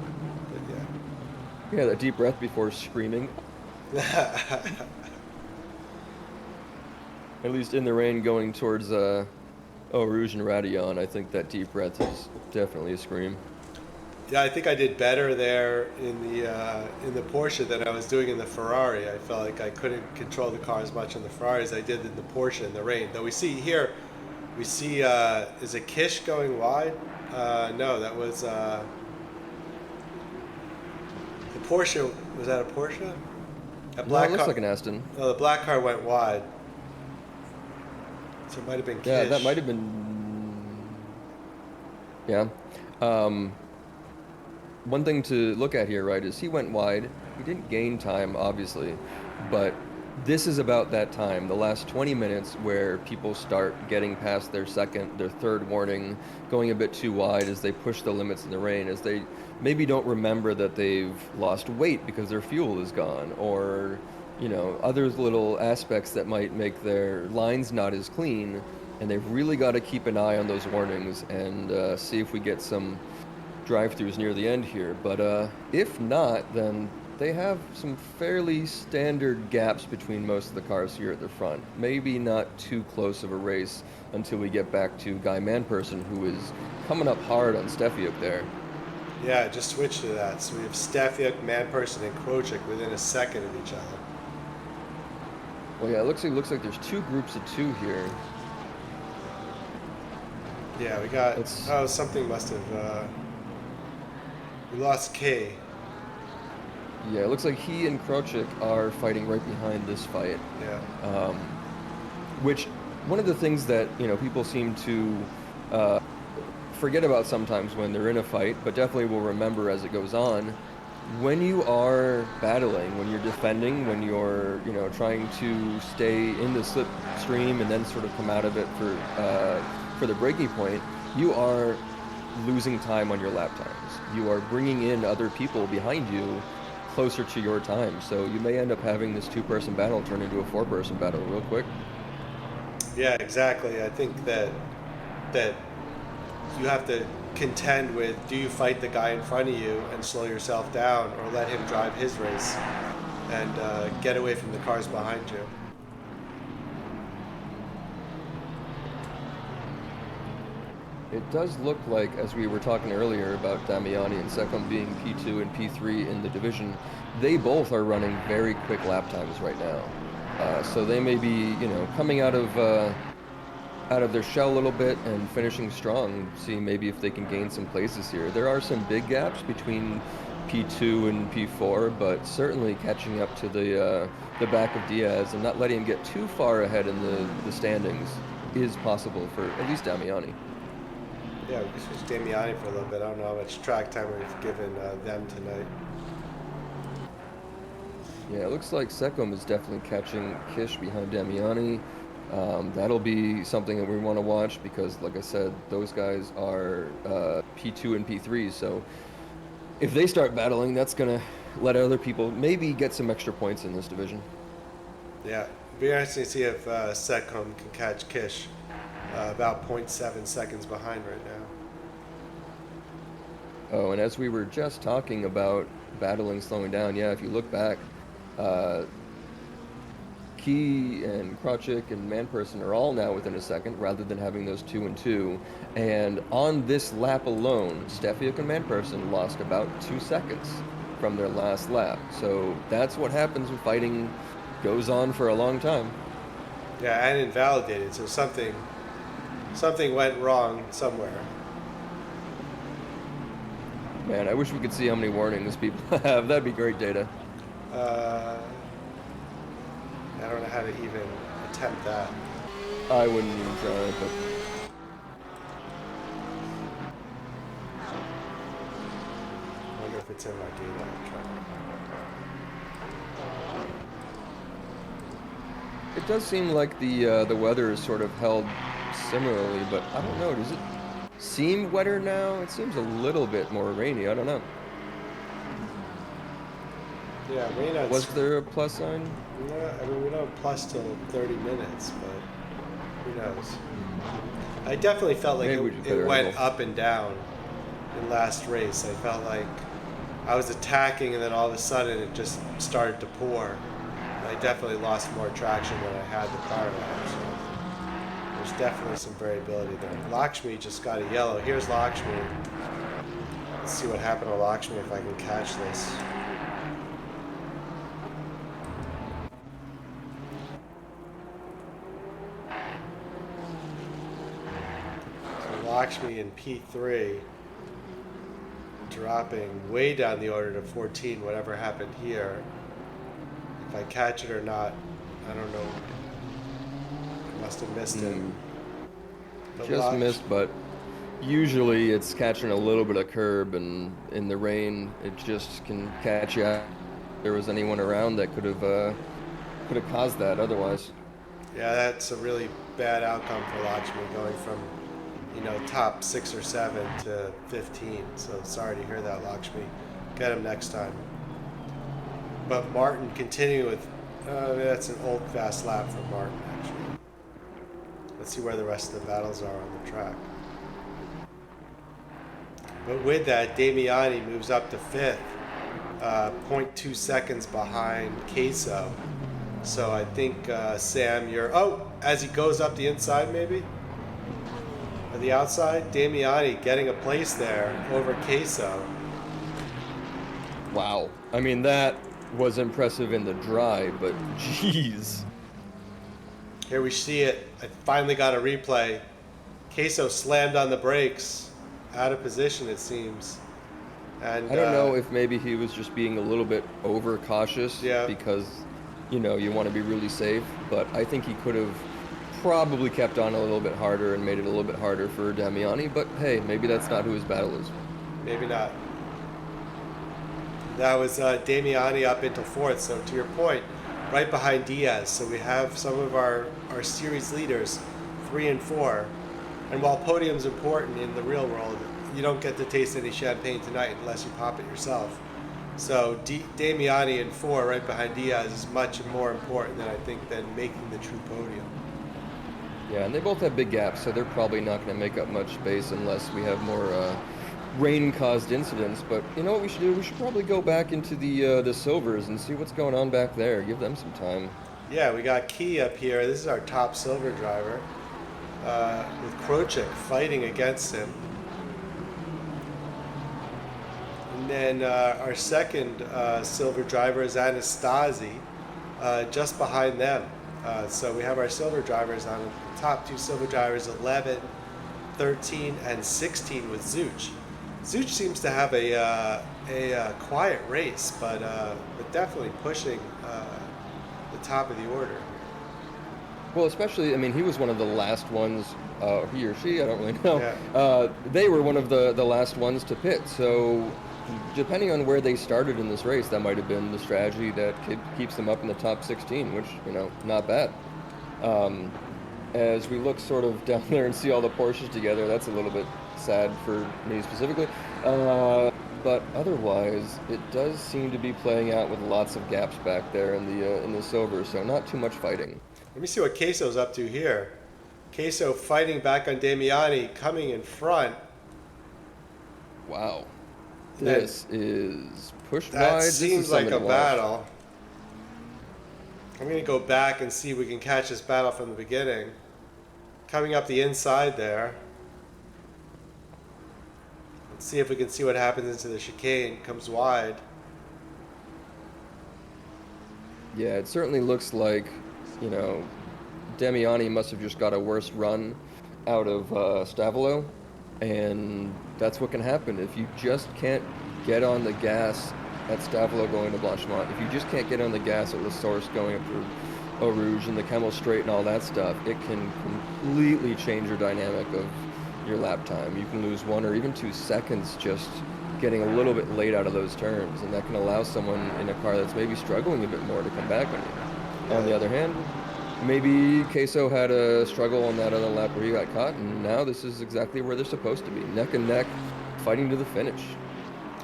But yeah, that deep breath before screaming. At least in the rain going towards Eau Rouge and Radillon, I think that deep breath is definitely a scream. Yeah, I think I did better there in the Porsche than I was doing in the Ferrari. I felt like I couldn't control the car as much in the Ferrari as I did in the Porsche in the rain. Though we see, is it Kish going wide? No, that was the Porsche. Was that a Porsche? A black no, it looks car. like an Aston. No, the black car went wide. So it might have been Kish. Yeah, that might have been. Yeah. One thing to look at here, right, is he went wide. He didn't gain time, obviously, but this is about that time, the last 20 minutes, where people start getting past their second, their third warning, going a bit too wide as they push the limits in the rain, as they maybe don't remember that they've lost weight because their fuel is gone, or, other little aspects that might make their lines not as clean, and they've really got to keep an eye on those warnings and see if we get some drive-throughs near the end here. But if not, then they have some fairly standard gaps between most of the cars here at the front. Maybe not too close of a race until we get back to Guy Manperson, who is coming up hard on Stefiuk there. Yeah, just switch to that. So we have Stefiuk, Manperson, and Krawczyk within a second of each other. Well, yeah, it looks like there's two groups of two here. Yeah, we got. It's- Oh, something must have. We lost K. Yeah, it looks like he and Krochik are fighting right behind this fight. Yeah. Which, one of the things that, you know, people seem to forget about sometimes when they're in a fight, but definitely will remember as it goes on. When you are battling, when you're defending, when you're, you know, trying to stay in the slipstream and then sort of come out of it for the breaking point, you are losing time on your lap times. You are bringing in other people behind you closer to your time, so you may end up having this two-person battle turn into a four-person battle real quick. Yeah, exactly. I think that you have to contend with, do you fight the guy in front of you and slow yourself down, or let him drive his race and get away from the cars behind you? It does look like, as we were talking earlier about Damiani and Secom being P2 and P3 in the division, they both are running very quick lap times right now. So they may be, you know, coming out of their shell a little bit and finishing strong, seeing maybe if they can gain some places here. There are some big gaps between P2 and P4, but certainly catching up to the back of Diaz and not letting him get too far ahead in the standings is possible for at least Damiani. Yeah, we can switch Damiani for a little bit. I don't know how much track time we've given them tonight. Yeah, it looks like Secom is definitely catching Kish behind Damiani. That'll be something that we want to watch because, like I said, those guys are P2 and P3, so if they start battling, that's going to let other people maybe get some extra points in this division. Yeah, be interesting to see if Secom can catch Kish about 0.7 seconds behind right now. Oh, and as we were just talking about battling slowing down, yeah, if you look back, Key and Krochik and Manperson are all now within a second rather than having those 2 and 2. And on this lap alone, Stefiuk and Manperson lost about 2 seconds from their last lap. So that's what happens when fighting goes on for a long time. Yeah, and invalidated, so something went wrong somewhere. Man, I wish we could see how many warnings people have. That'd be great data. I don't know how to even attempt that. I wouldn't even try, but I wonder if it's in my data. it does seem like the weather is sort of held similarly, but I don't know. Does it seem wetter now? It seems a little bit more rainy. I don't know. Yeah, rain Was there a plus sign? No, I mean, we don't plus till 30 minutes, but who knows? I definitely felt like it went up and down in last race. I felt like I was attacking and then all of a sudden it just started to pour. I definitely lost more traction than I had the prior lap, so there's definitely some variability there. Lakshmi just got a yellow. Here's Lakshmi. Let's see what happened to Lakshmi if I can catch this. Lakshmi in P3, dropping way down the order to 14, whatever happened here. If I catch it or not, I don't know. I must have missed it. But Just missed, but usually it's catching a little bit of curb, and in the rain, it just can catch you out. If there was anyone around that could have caused that otherwise. Yeah, that's a really bad outcome for Lakshmi, going from, you know, top 6 or 7 to 15. So sorry to hear that, Lakshmi. Get him next time. But Martin continuing with, that's an old fast lap for Martin, actually. Let's see where the rest of the battles are on the track. But with that, Damiani moves up to 5th, 0.2 seconds behind Queso. So I think, Sam, you're, as he goes up the inside, maybe? Or the outside, Damiani getting a place there over Queso. Wow. I mean, that was impressive in the dry, but jeez. Here we see it. I finally got a replay. Queso slammed on the brakes, out of position it seems. And I don't know if maybe he was just being a little bit over cautious Yeah. because, you know, you want to be really safe, but I think he could have probably kept on a little bit harder and made it a little bit harder for Damiani, but hey, maybe that's not who his battle is. maybe not. That was Damiani up into fourth. So to your point, right behind Diaz. So we have some of our series leaders, 3 and 4. And while podium's important in the real world, you don't get to taste any champagne tonight unless you pop it yourself. So Damiani in 4 right behind Diaz is much more important than I think than making the true podium. Yeah, and they both have big gaps, so they're probably not going to make up much space unless we have more rain-caused incidents. But you know what we should do? We should probably go back into the silvers and see what's going on back there. Give them some time. Yeah, we got Key up here. This is our top silver driver with Krochik fighting against him. And then our second silver driver is Anastasi, just behind them. So we have our silver drivers on the top 2 silver drivers, 11, 13, and 16 with Zuch. Zuch seems to have a quiet race, but definitely pushing the top of the order. Well, especially, I mean, he was one of the last ones, he or she, I don't really know. Yeah. They were one of the last ones to pit, so depending on where they started in this race, that might have been the strategy that keeps them up in the top 16, which, you know, not bad. As we look sort of down there and see all the Porsches together, that's a little bit sad for me specifically. But otherwise, it does seem to be playing out with lots of gaps back there in the silver, so not too much fighting. Let me see what Queso's up to here. Queso fighting back on Damiani, coming in front. Wow. This is pushed wide. That This is seems like something a to watch. battle. I'm going to go back and see if we can catch this battle from the beginning. Coming up the inside there. Let's see if we can see what happens into the chicane. Comes wide. Yeah, it certainly looks like, you know, Damiani must have just got a worse run out of Stavolo, and that's what can happen if you just can't get on the gas at Stavolo going to Blanchimont. If you just can't get on the gas at La Source going up through Eau Rouge and the Camel Straight and all that stuff, it can completely change your dynamic of your lap time. You can lose 1 or even 2 seconds just getting a little bit late out of those turns, and that can allow someone in a car that's maybe struggling a bit more to come back on you. On the other hand, maybe Queso had a struggle on that other lap where he got caught, and now this is exactly where they're supposed to be, neck and neck, fighting to the finish.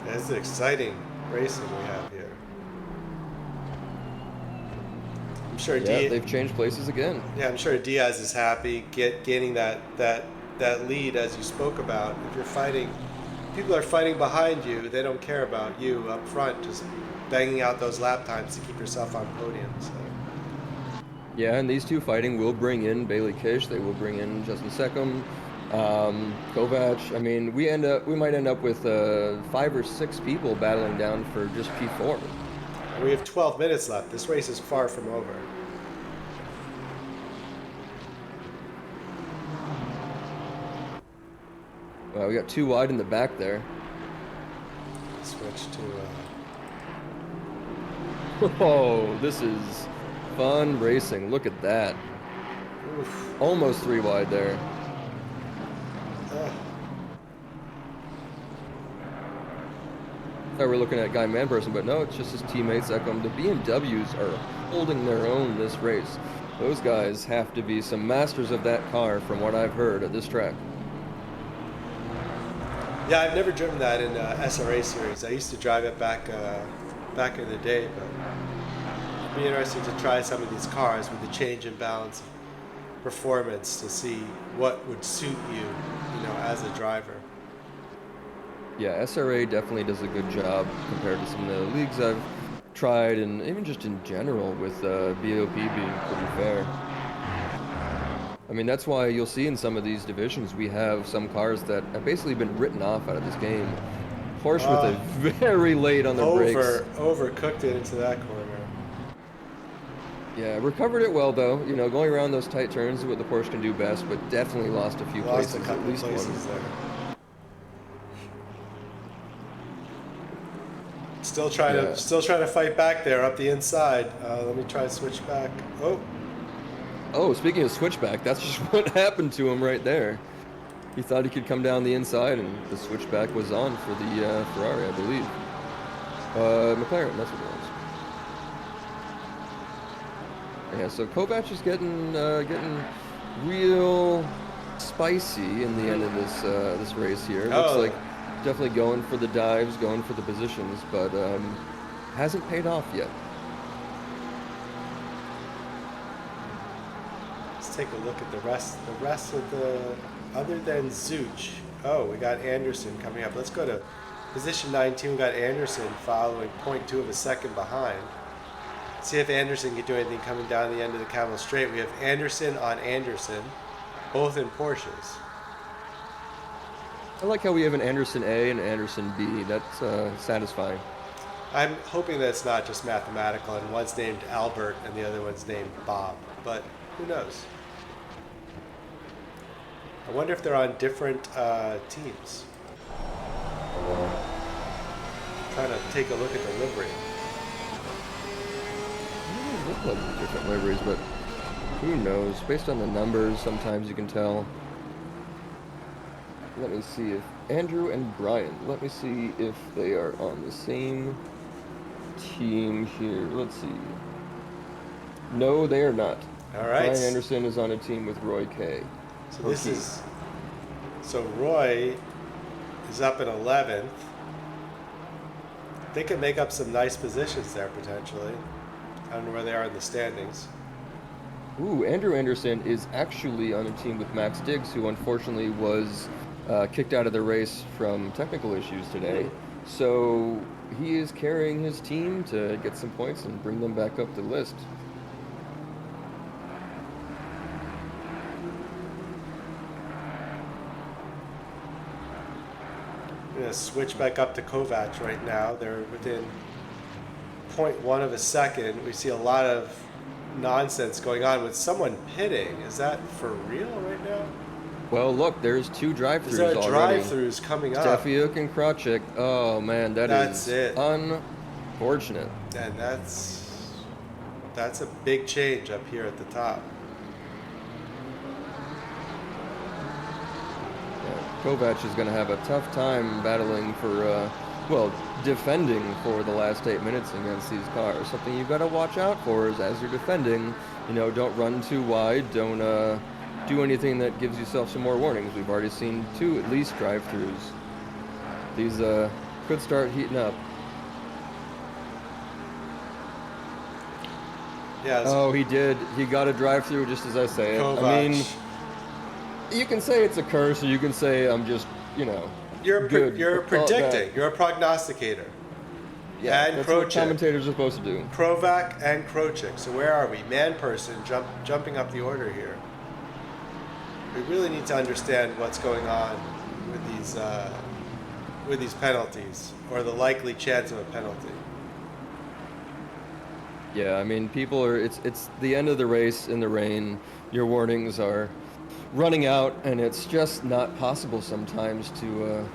Yeah, this is exciting racing we have here. I'm sure Yeah, they've changed places again. Yeah, I'm sure Diaz is happy gaining that lead as you spoke about. If you're fighting, people are fighting behind you. They don't care about you up front, just banging out those lap times to keep yourself on podium. So. Yeah, and these two fighting will bring in Bailey Kish. They will bring in Justin Seckham, Kovac. I mean, we might end up with 5 or 6 people battling down for just P4. We have 12 minutes left. This race is far from over. Well, we got 2 wide in the back there. Switch to. Oh, this is fun racing. Look at that. Oof. Almost 3 wide there. Thought we're looking at Guy Manperson, but no, it's just his teammates. The BMWs are holding their own this race. Those guys have to be some masters of that car, from what I've heard at this track. Yeah, I've never driven that in SRA series. I used to drive it back in the day, but it'd be interesting to try some of these cars with the change in balance performance to see what would suit you, as a driver. Yeah, SRA definitely does a good job compared to some of the leagues I've tried, and even just in general with BOP being pretty fair. I mean, that's why you'll see in some of these divisions we have some cars that have basically been written off out of this game. Porsche with a very late on their brakes. Overcooked it into that corner. Yeah, recovered it well though. You know, going around those tight turns is what the Porsche can do best, but definitely lost a few Lost places, a couple at least places one. there. Still trying to fight back there up the inside. Let me try to switch back. Oh, speaking of switchback, that's just what happened to him right there. He thought he could come down the inside, and the switchback was on for the Ferrari, I believe. McLaren, that's what it was. Yeah, so Kovac is getting real spicy in the end of this race here. Looks like definitely going for the dives, going for the positions, but hasn't paid off yet. Let's take a look at the rest of the, other than Zuch. Oh, we got Anderson coming up. Let's go to position 19. We got Anderson following 0.2 of a second behind. See if Anderson can do anything coming down the end of the Camel Straight. We have Anderson on Anderson, both in Porsches. I like how we have an Anderson A and Anderson B. That's satisfying. I'm hoping that it's not just mathematical and one's named Albert and the other one's named Bob, but who knows? I wonder if they're on different teams. Trying to take a look at the livery. They look like different liveries, but who knows? Based on the numbers, sometimes you can tell. Let me see if Andrew and Brian, let me see if they are on the same team here. Let's see. No, they are not. All right. Brian Anderson is on a team with Roy K. So Roy is up in 11th. They could make up some nice positions there potentially. I don't know where they are in the standings. Ooh, Andrew Anderson is actually on a team with Max Diggs, who unfortunately was kicked out of the race from technical issues today. So he is carrying his team to get some points and bring them back up the list. I'm going to switch back up to Kovac right now. They're within 0.1 of a second. We see a lot of nonsense going on with someone pitting. Is that for real right now? Well, look, there's two drive-thrus There's already. drive-thrus coming up. Stefiuk and Krocik. Oh man, that's unfortunate. And that's a big change up here at the top. Yeah, Kovac is going to have a tough time battling for, defending for the last 8 minutes against these cars. Something you've got to watch out for is as you're defending, don't run too wide, don't do anything that gives yourself some more warnings. We've already seen 2 at least drive-thrus. These could start heating up. Yeah. Oh, he did. He got a drive-through just as I say it. Kovac. I mean, you can say it's a curse, or you can say I'm just, You're good. predicting. You're a prognosticator. Yeah, and that's what Krocik. commentators are supposed to do. Kovac and Krocik. So where are we? Man person jumping up the order here. We really need to understand what's going on with these penalties, or the likely chance of a penalty. Yeah, I mean, people are. It's the end of the race in the rain. Your warnings are running out, and it's just not possible sometimes to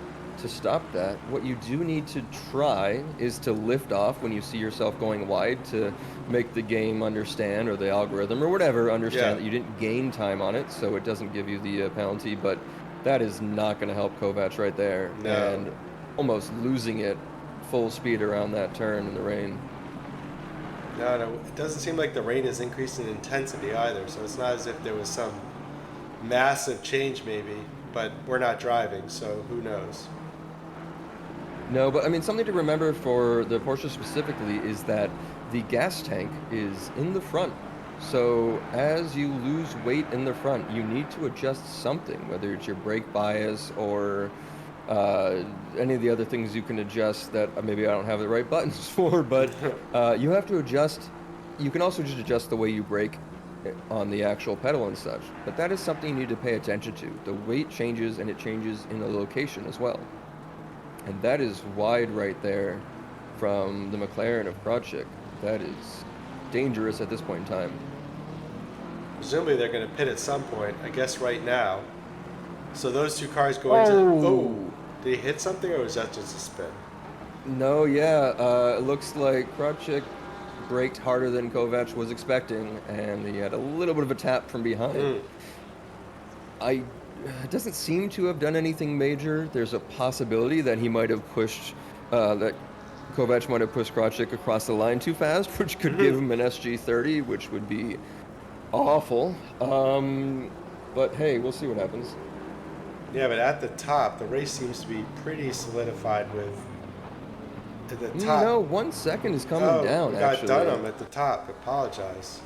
stop that. What you do need to try is to lift off when you see yourself going wide, to make the game understand, or the algorithm or whatever understand that you didn't gain time on it, so it doesn't give you the penalty. But that is not going to help Kovac right there. No. And almost losing it full speed around that turn in the rain. No, it doesn't seem like the rain is increasing in intensity either, so it's not as if there was some massive change maybe, but we're not driving, so who knows? No, but I mean, something to remember for the Porsche specifically is that the gas tank is in the front. So as you lose weight in the front, you need to adjust something, whether it's your brake bias or any of the other things you can adjust that maybe I don't have the right buttons for, but you have to adjust. You can also just adjust the way you brake on the actual pedal and such, but that is something you need to pay attention to. The weight changes, and it changes in the location as well. And that is wide right there from the McLaren of Krocik. That is dangerous at this point in time. Presumably they're going to pit at some point, I guess right now. So those two cars going to... Oh! Did he hit something, or was that just a spin? No, yeah. It looks like Kravchuk braked harder than Kovac was expecting, and he had a little bit of a tap from behind. It doesn't seem to have done anything major. There's a possibility that he might have pushed... that Kovac might have pushed Kravchuk across the line too fast, which could give him an SG30, which would be awful. But hey, we'll see what happens. Yeah, but at the top, the race seems to be pretty solidified with... At the top... No, 1 second is coming down, we got actually. Dunham at the top. Apologize.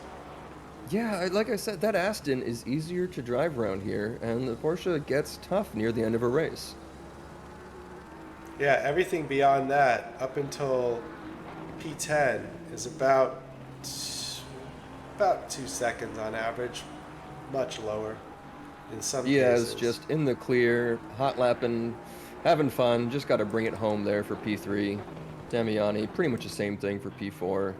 Yeah, like I said, that Aston is easier to drive around here, and the Porsche gets tough near the end of a race. Yeah, everything beyond that, up until P10, is about 2 seconds on average, much lower in some cases. Yeah, it's just in the clear, hot lapping, having fun, just got to bring it home there for P3. Damiani, pretty much the same thing for P4.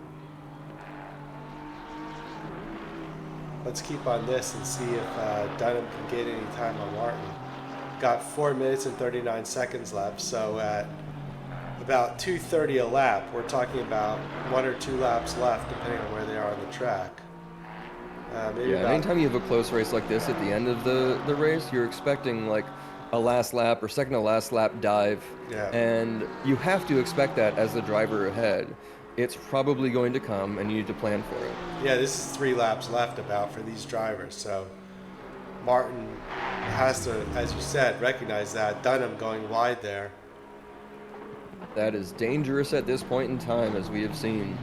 Let's keep on this and see if Dunham can get any time on Martin. Got 4 minutes and 39 seconds left, so at about 2:30 a lap, we're talking about 1 or 2 laps left, depending on where they are on the track. Anytime you have a close race like this at the end of the race, you're expecting like a last lap or second to last lap dive, and you have to expect that as the driver ahead. It's probably going to come, and you need to plan for it. Yeah, this is 3 laps left about for these drivers, so Martin has to, as you said, recognize that. Dunham going wide there. That is dangerous at this point in time, as we have seen.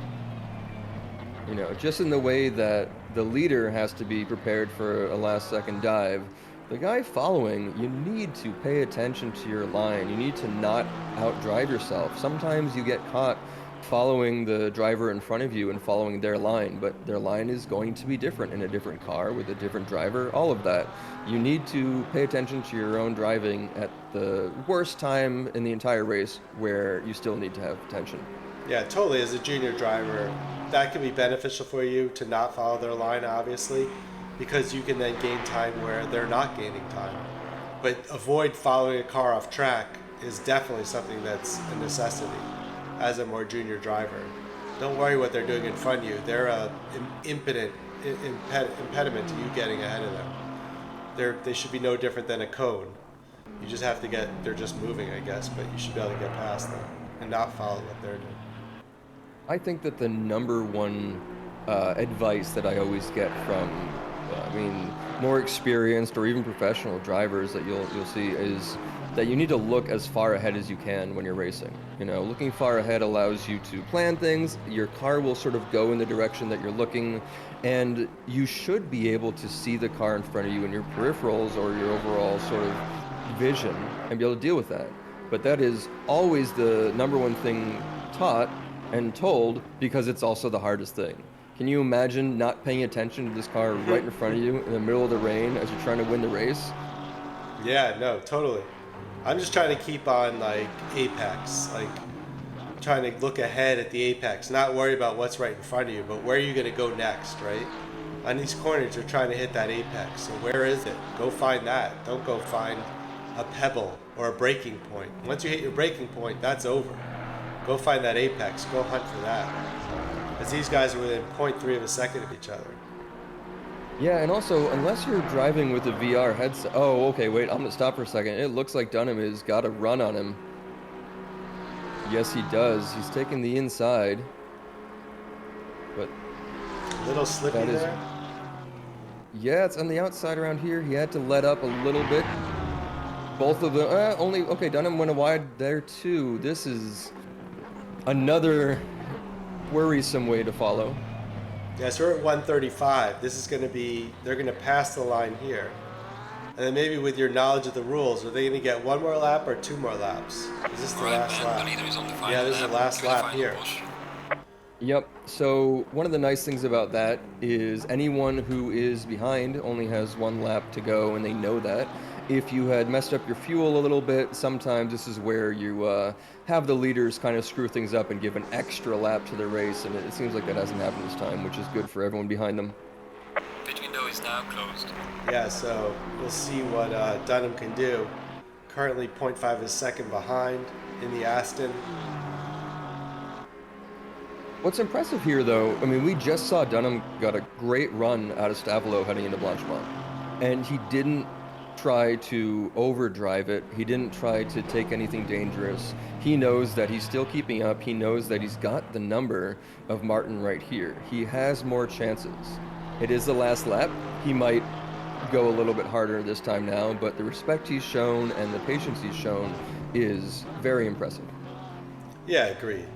You know, just in the way that the leader has to be prepared for a last second dive, the guy following, you need to pay attention to your line. You need to not outdrive yourself. Sometimes you get caught following the driver in front of you and following their line, but their line is going to be different in a different car with a different driver, all of that. You need to pay attention to your own driving at the worst time in the entire race where you still need to have attention. Yeah, totally. As a junior driver, that can be beneficial for you to not follow their line, obviously, because you can then gain time where they're not gaining time. But avoid following a car off track is definitely something that's a necessity as a more junior driver. Don't worry what they're doing in front of you. They're an impediment to you getting ahead of them. They should be no different than a cone. You just have to they're just moving, I guess, but you should be able to get past them and not follow what they're doing. I think that the number one advice that I always get from, more experienced or even professional drivers that you'll see is that you need to look as far ahead as you can when you're racing. You know, looking far ahead allows you to plan things. Your car will sort of go in the direction that you're looking, and you should be able to see the car in front of you in your peripherals or your overall sort of vision and be able to deal with that. But that is always the number one thing taught and told, because it's also the hardest thing. Can you imagine not paying attention to this car right in front of you in the middle of the rain as you're trying to win the race? Yeah, no, totally. I'm just trying to keep on like apex, like trying to look ahead at the apex, not worry about what's right in front of you, but where are you going to go next, right? On these corners, you're trying to hit that apex. So where is it? Go find that. Don't go find a pebble or a breaking point. Once you hit your breaking point, that's over. Go find that apex. Go hunt for that. Because these guys are within 0.3 of a second of each other. Yeah, and also, unless you're driving with a VR headset... Oh, okay, wait, I'm going to stop for a second. It looks like Dunham has got a run on him. Yes, he does. He's taking the inside. But... A little slippy there? Yeah, it's on the outside around here. He had to let up a little bit. Both of them... Okay, Dunham went wide there, too. This is another worrisome way to follow. Yeah, so we're at 135. This is going to be, they're going to pass the line here. And then maybe with your knowledge of the rules, are they going to get 1 more lap or 2 more laps? Is this the last lap? Yeah, this is the last lap here. Yep, so one of the nice things about that is anyone who is behind only has 1 lap to go, and they know that. if you had messed up your fuel a little bit, sometimes this is where you have the leaders kind of screw things up and give an extra lap to the race, and it seems like that hasn't happened this time, which is good for everyone behind them. Pit window is now closed. Yeah, so we'll see what Dunham can do. Currently 0.5 of a second behind in the Aston. What's impressive here, though, I mean, we just saw Dunham got a great run out of Stavelo heading into Blanchemont, and he didn't try to overdrive it. He didn't try to take anything dangerous. He knows that he's still keeping up. He knows that he's got the number of Martin right here. He has more chances. It is the last lap. He might go a little bit harder this time now, but the respect he's shown and the patience he's shown is very impressive. Yeah, agreed.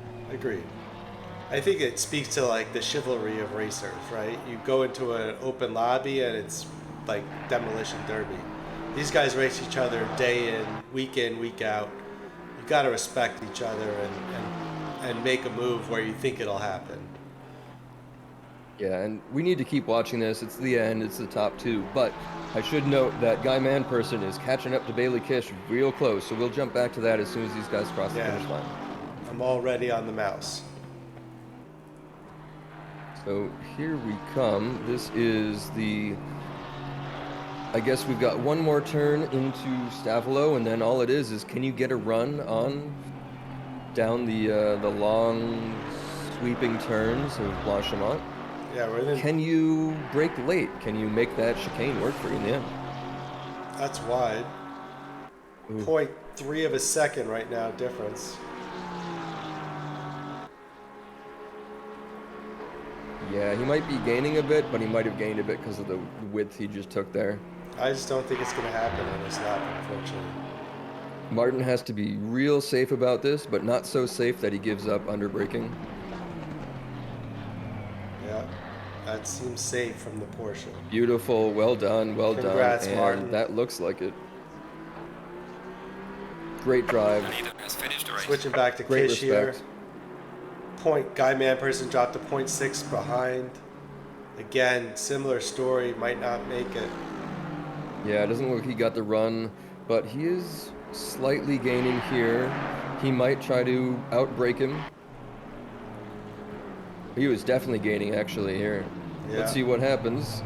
I think it speaks to like the chivalry of racers, right? You go into an open lobby and it's like demolition derby. These guys race each other day in, week out. You got to respect each other and make a move where you think it'll happen. Yeah, and we need to keep watching this. It's the end. It's the top two. But I should note that Guy Manperson is catching up to Bailey Kish real close, so we'll jump back to that as soon as these guys cross the finish line. I'm already on the mouse. So here we come. This is the... I guess we've got one more turn into Stavelo, and then all it is can you get a run on down the long sweeping turns of Blanchemont? Yeah, we're in. Can you break late? Can you make that chicane work for you in the end? That's wide. Ooh. 0.3 of a second right now difference. Yeah, he might be gaining a bit, but he might have gained a bit because of the width he just took there. I just don't think it's going to happen on this lap, unfortunately. Martin has to be real safe about this, but not so safe that he gives up under braking. Yeah, that seems safe from the Porsche. Beautiful, well done, Congrats, and Martin. That looks like it. Great drive. The leader has finished the race. Switching back to Great Kish here. respect. Guy Manperson dropped to 0.6 behind. Again, similar story, might not make it. Yeah, it doesn't look like he got the run, but he is slightly gaining here. He might try to outbrake him. He was definitely gaining actually here. Yeah. Let's see what happens.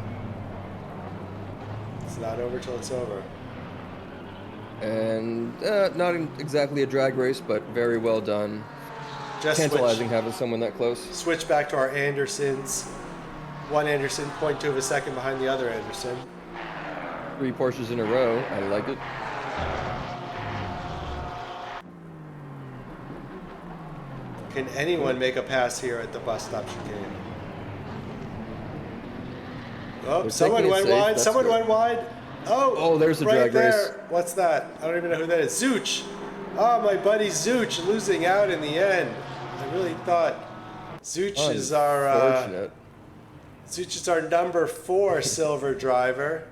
It's not over till it's over. And not exactly a drag race, but very well done. Just Tantalizing having someone that close. switch back to our Andersons. One Anderson, 0.2 of a second behind the other Anderson. 3 Porsches in a row. I like it. Can anyone make a pass here at the bus stop chicane? Oh, They're someone taking it went safe, wide. that's Someone good. went wide. Oh, there's the right drag there. race. What's that? I don't even know who that is. Zooch. Oh, my buddy Zooch losing out in the end. I really thought Zooch is our Unfortunate. Zooch is our number 4 silver driver.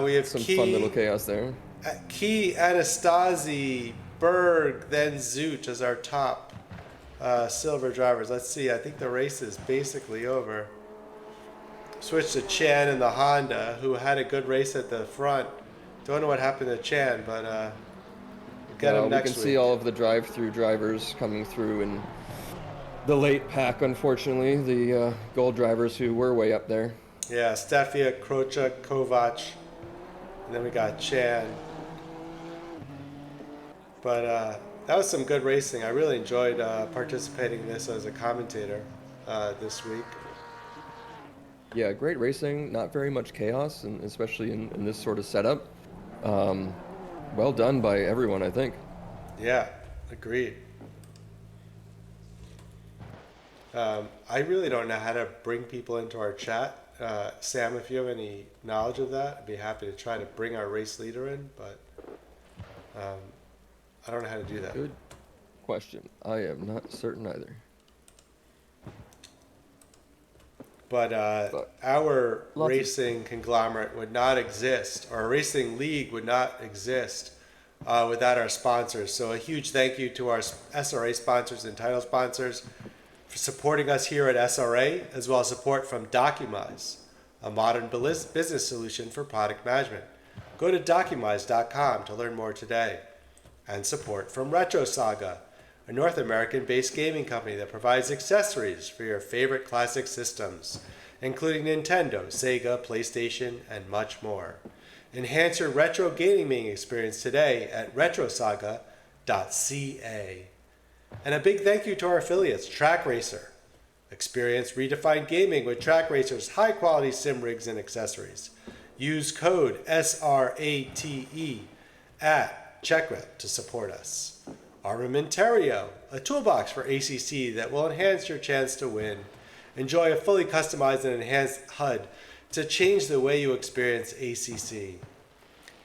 We have Some fun little chaos there. Key, Anastasi, Berg, then Zooch as our top silver drivers. Let's see. I think the race is basically over. Switch to Chan in the Honda, who had a good race at the front. Don't know what happened to Chan, but we'll get him next we can week. see all of the drive-through drivers coming through in the late pack, unfortunately. The gold drivers who were way up there. Yeah, Stefia, Krocha, Kovac, and then we got Chan. But that was some good racing. I really enjoyed participating in this as a commentator this week. Yeah, great racing. Not very much chaos, and especially in this sort of setup. Well done by everyone, I think. Yeah, agreed. I really don't know how to bring people into our chat. Sam, if you have any knowledge of that, I'd be happy to try to bring our race leader in, but I don't know how to do that. Good question. I am not certain either. But our racing conglomerate would not exist, or our racing league would not exist without our sponsors. So a huge thank you to our SRA sponsors and title sponsors for supporting us here at SRA, as well as support from Documize, a modern business solution for product management. Go to documise.com to learn more today. And support from Retro Saga, a North American-based gaming company that provides accessories for your favorite classic systems, including Nintendo, Sega, PlayStation, and much more. Enhance your retro gaming experience today at retrosaga.ca. And a big thank you to our affiliates, Track Racer. Experience redefined gaming with Track Racer's high-quality sim rigs and accessories. Use code SRATE at checkout to support us. Armamentario, a toolbox for ACC that will enhance your chance to win. Enjoy a fully customized and enhanced HUD to change the way you experience ACC.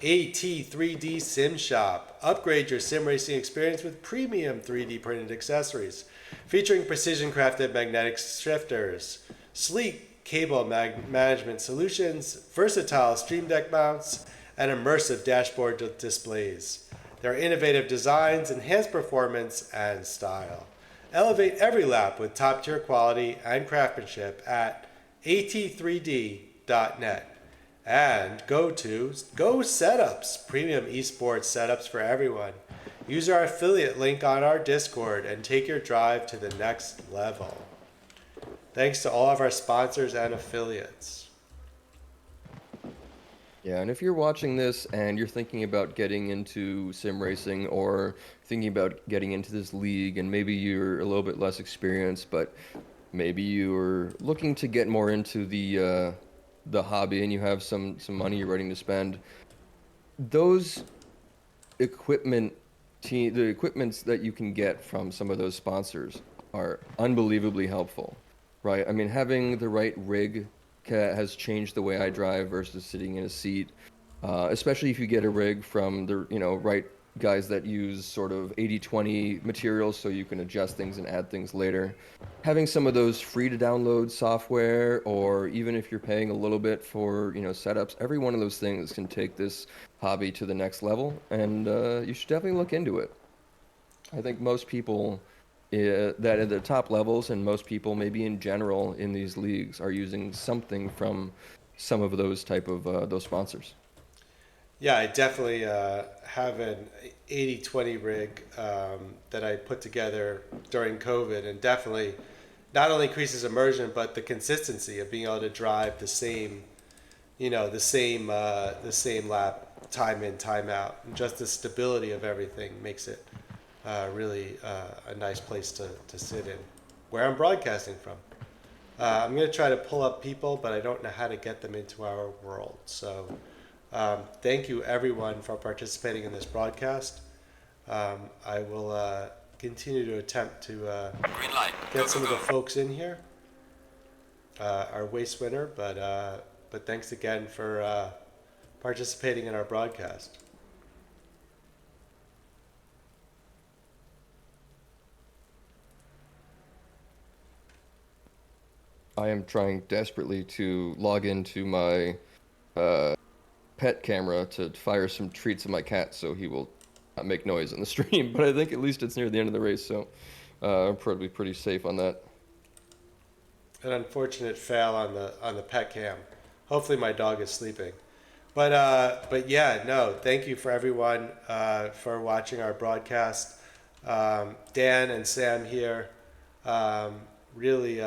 AT3D Sim Shop. Upgrade your sim racing experience with premium 3D printed accessories featuring precision crafted magnetic shifters, sleek cable management solutions, versatile Stream Deck mounts, and immersive dashboard displays. Their innovative designs enhance performance and style. Elevate every lap with top-tier quality and craftsmanship at at3d.net. And go to Go Setups, premium esports setups for everyone. Use our affiliate link on our Discord and take your drive to the next level. Thanks to all of our sponsors and affiliates. Yeah, and if you're watching this and you're thinking about getting into sim racing or thinking about getting into this league, and maybe you're a little bit less experienced, but maybe you're looking to get more into the hobby and you have some money you're ready to spend, those the equipments that you can get from some of those sponsors are unbelievably helpful, right? I mean, having the right rig has changed the way I drive versus sitting in a seat, especially if you get a rig from the right guys that use sort of 80/20 materials so you can adjust things and add things later. Having some of those free to download software, or even if you're paying a little bit for setups, every one of those things can take this hobby to the next level, and you should definitely look into it. I think most people that at the top levels, and most people maybe in general in these leagues, are using something from some of those type of those sponsors. Yeah, I definitely have an 80/20 rig that I put together during COVID, and definitely not only increases immersion, but the consistency of being able to drive the same lap time in, time out, and just the stability of everything makes it really a nice place to sit in, where I'm broadcasting from. I'm going to try to pull up people, but I don't know how to get them into our world. So thank you everyone for participating in this broadcast. I will continue to attempt to get some of the folks in here, our waste winner, but thanks again for participating in our broadcast. I am trying desperately to log into my pet camera to fire some treats at my cat so he will not make noise on the stream, but I think at least it's near the end of the race, so I'm probably pretty safe on that. An unfortunate fail on the pet cam. Hopefully my dog is sleeping. But yeah, no, thank you for everyone for watching our broadcast. Dan and Sam here really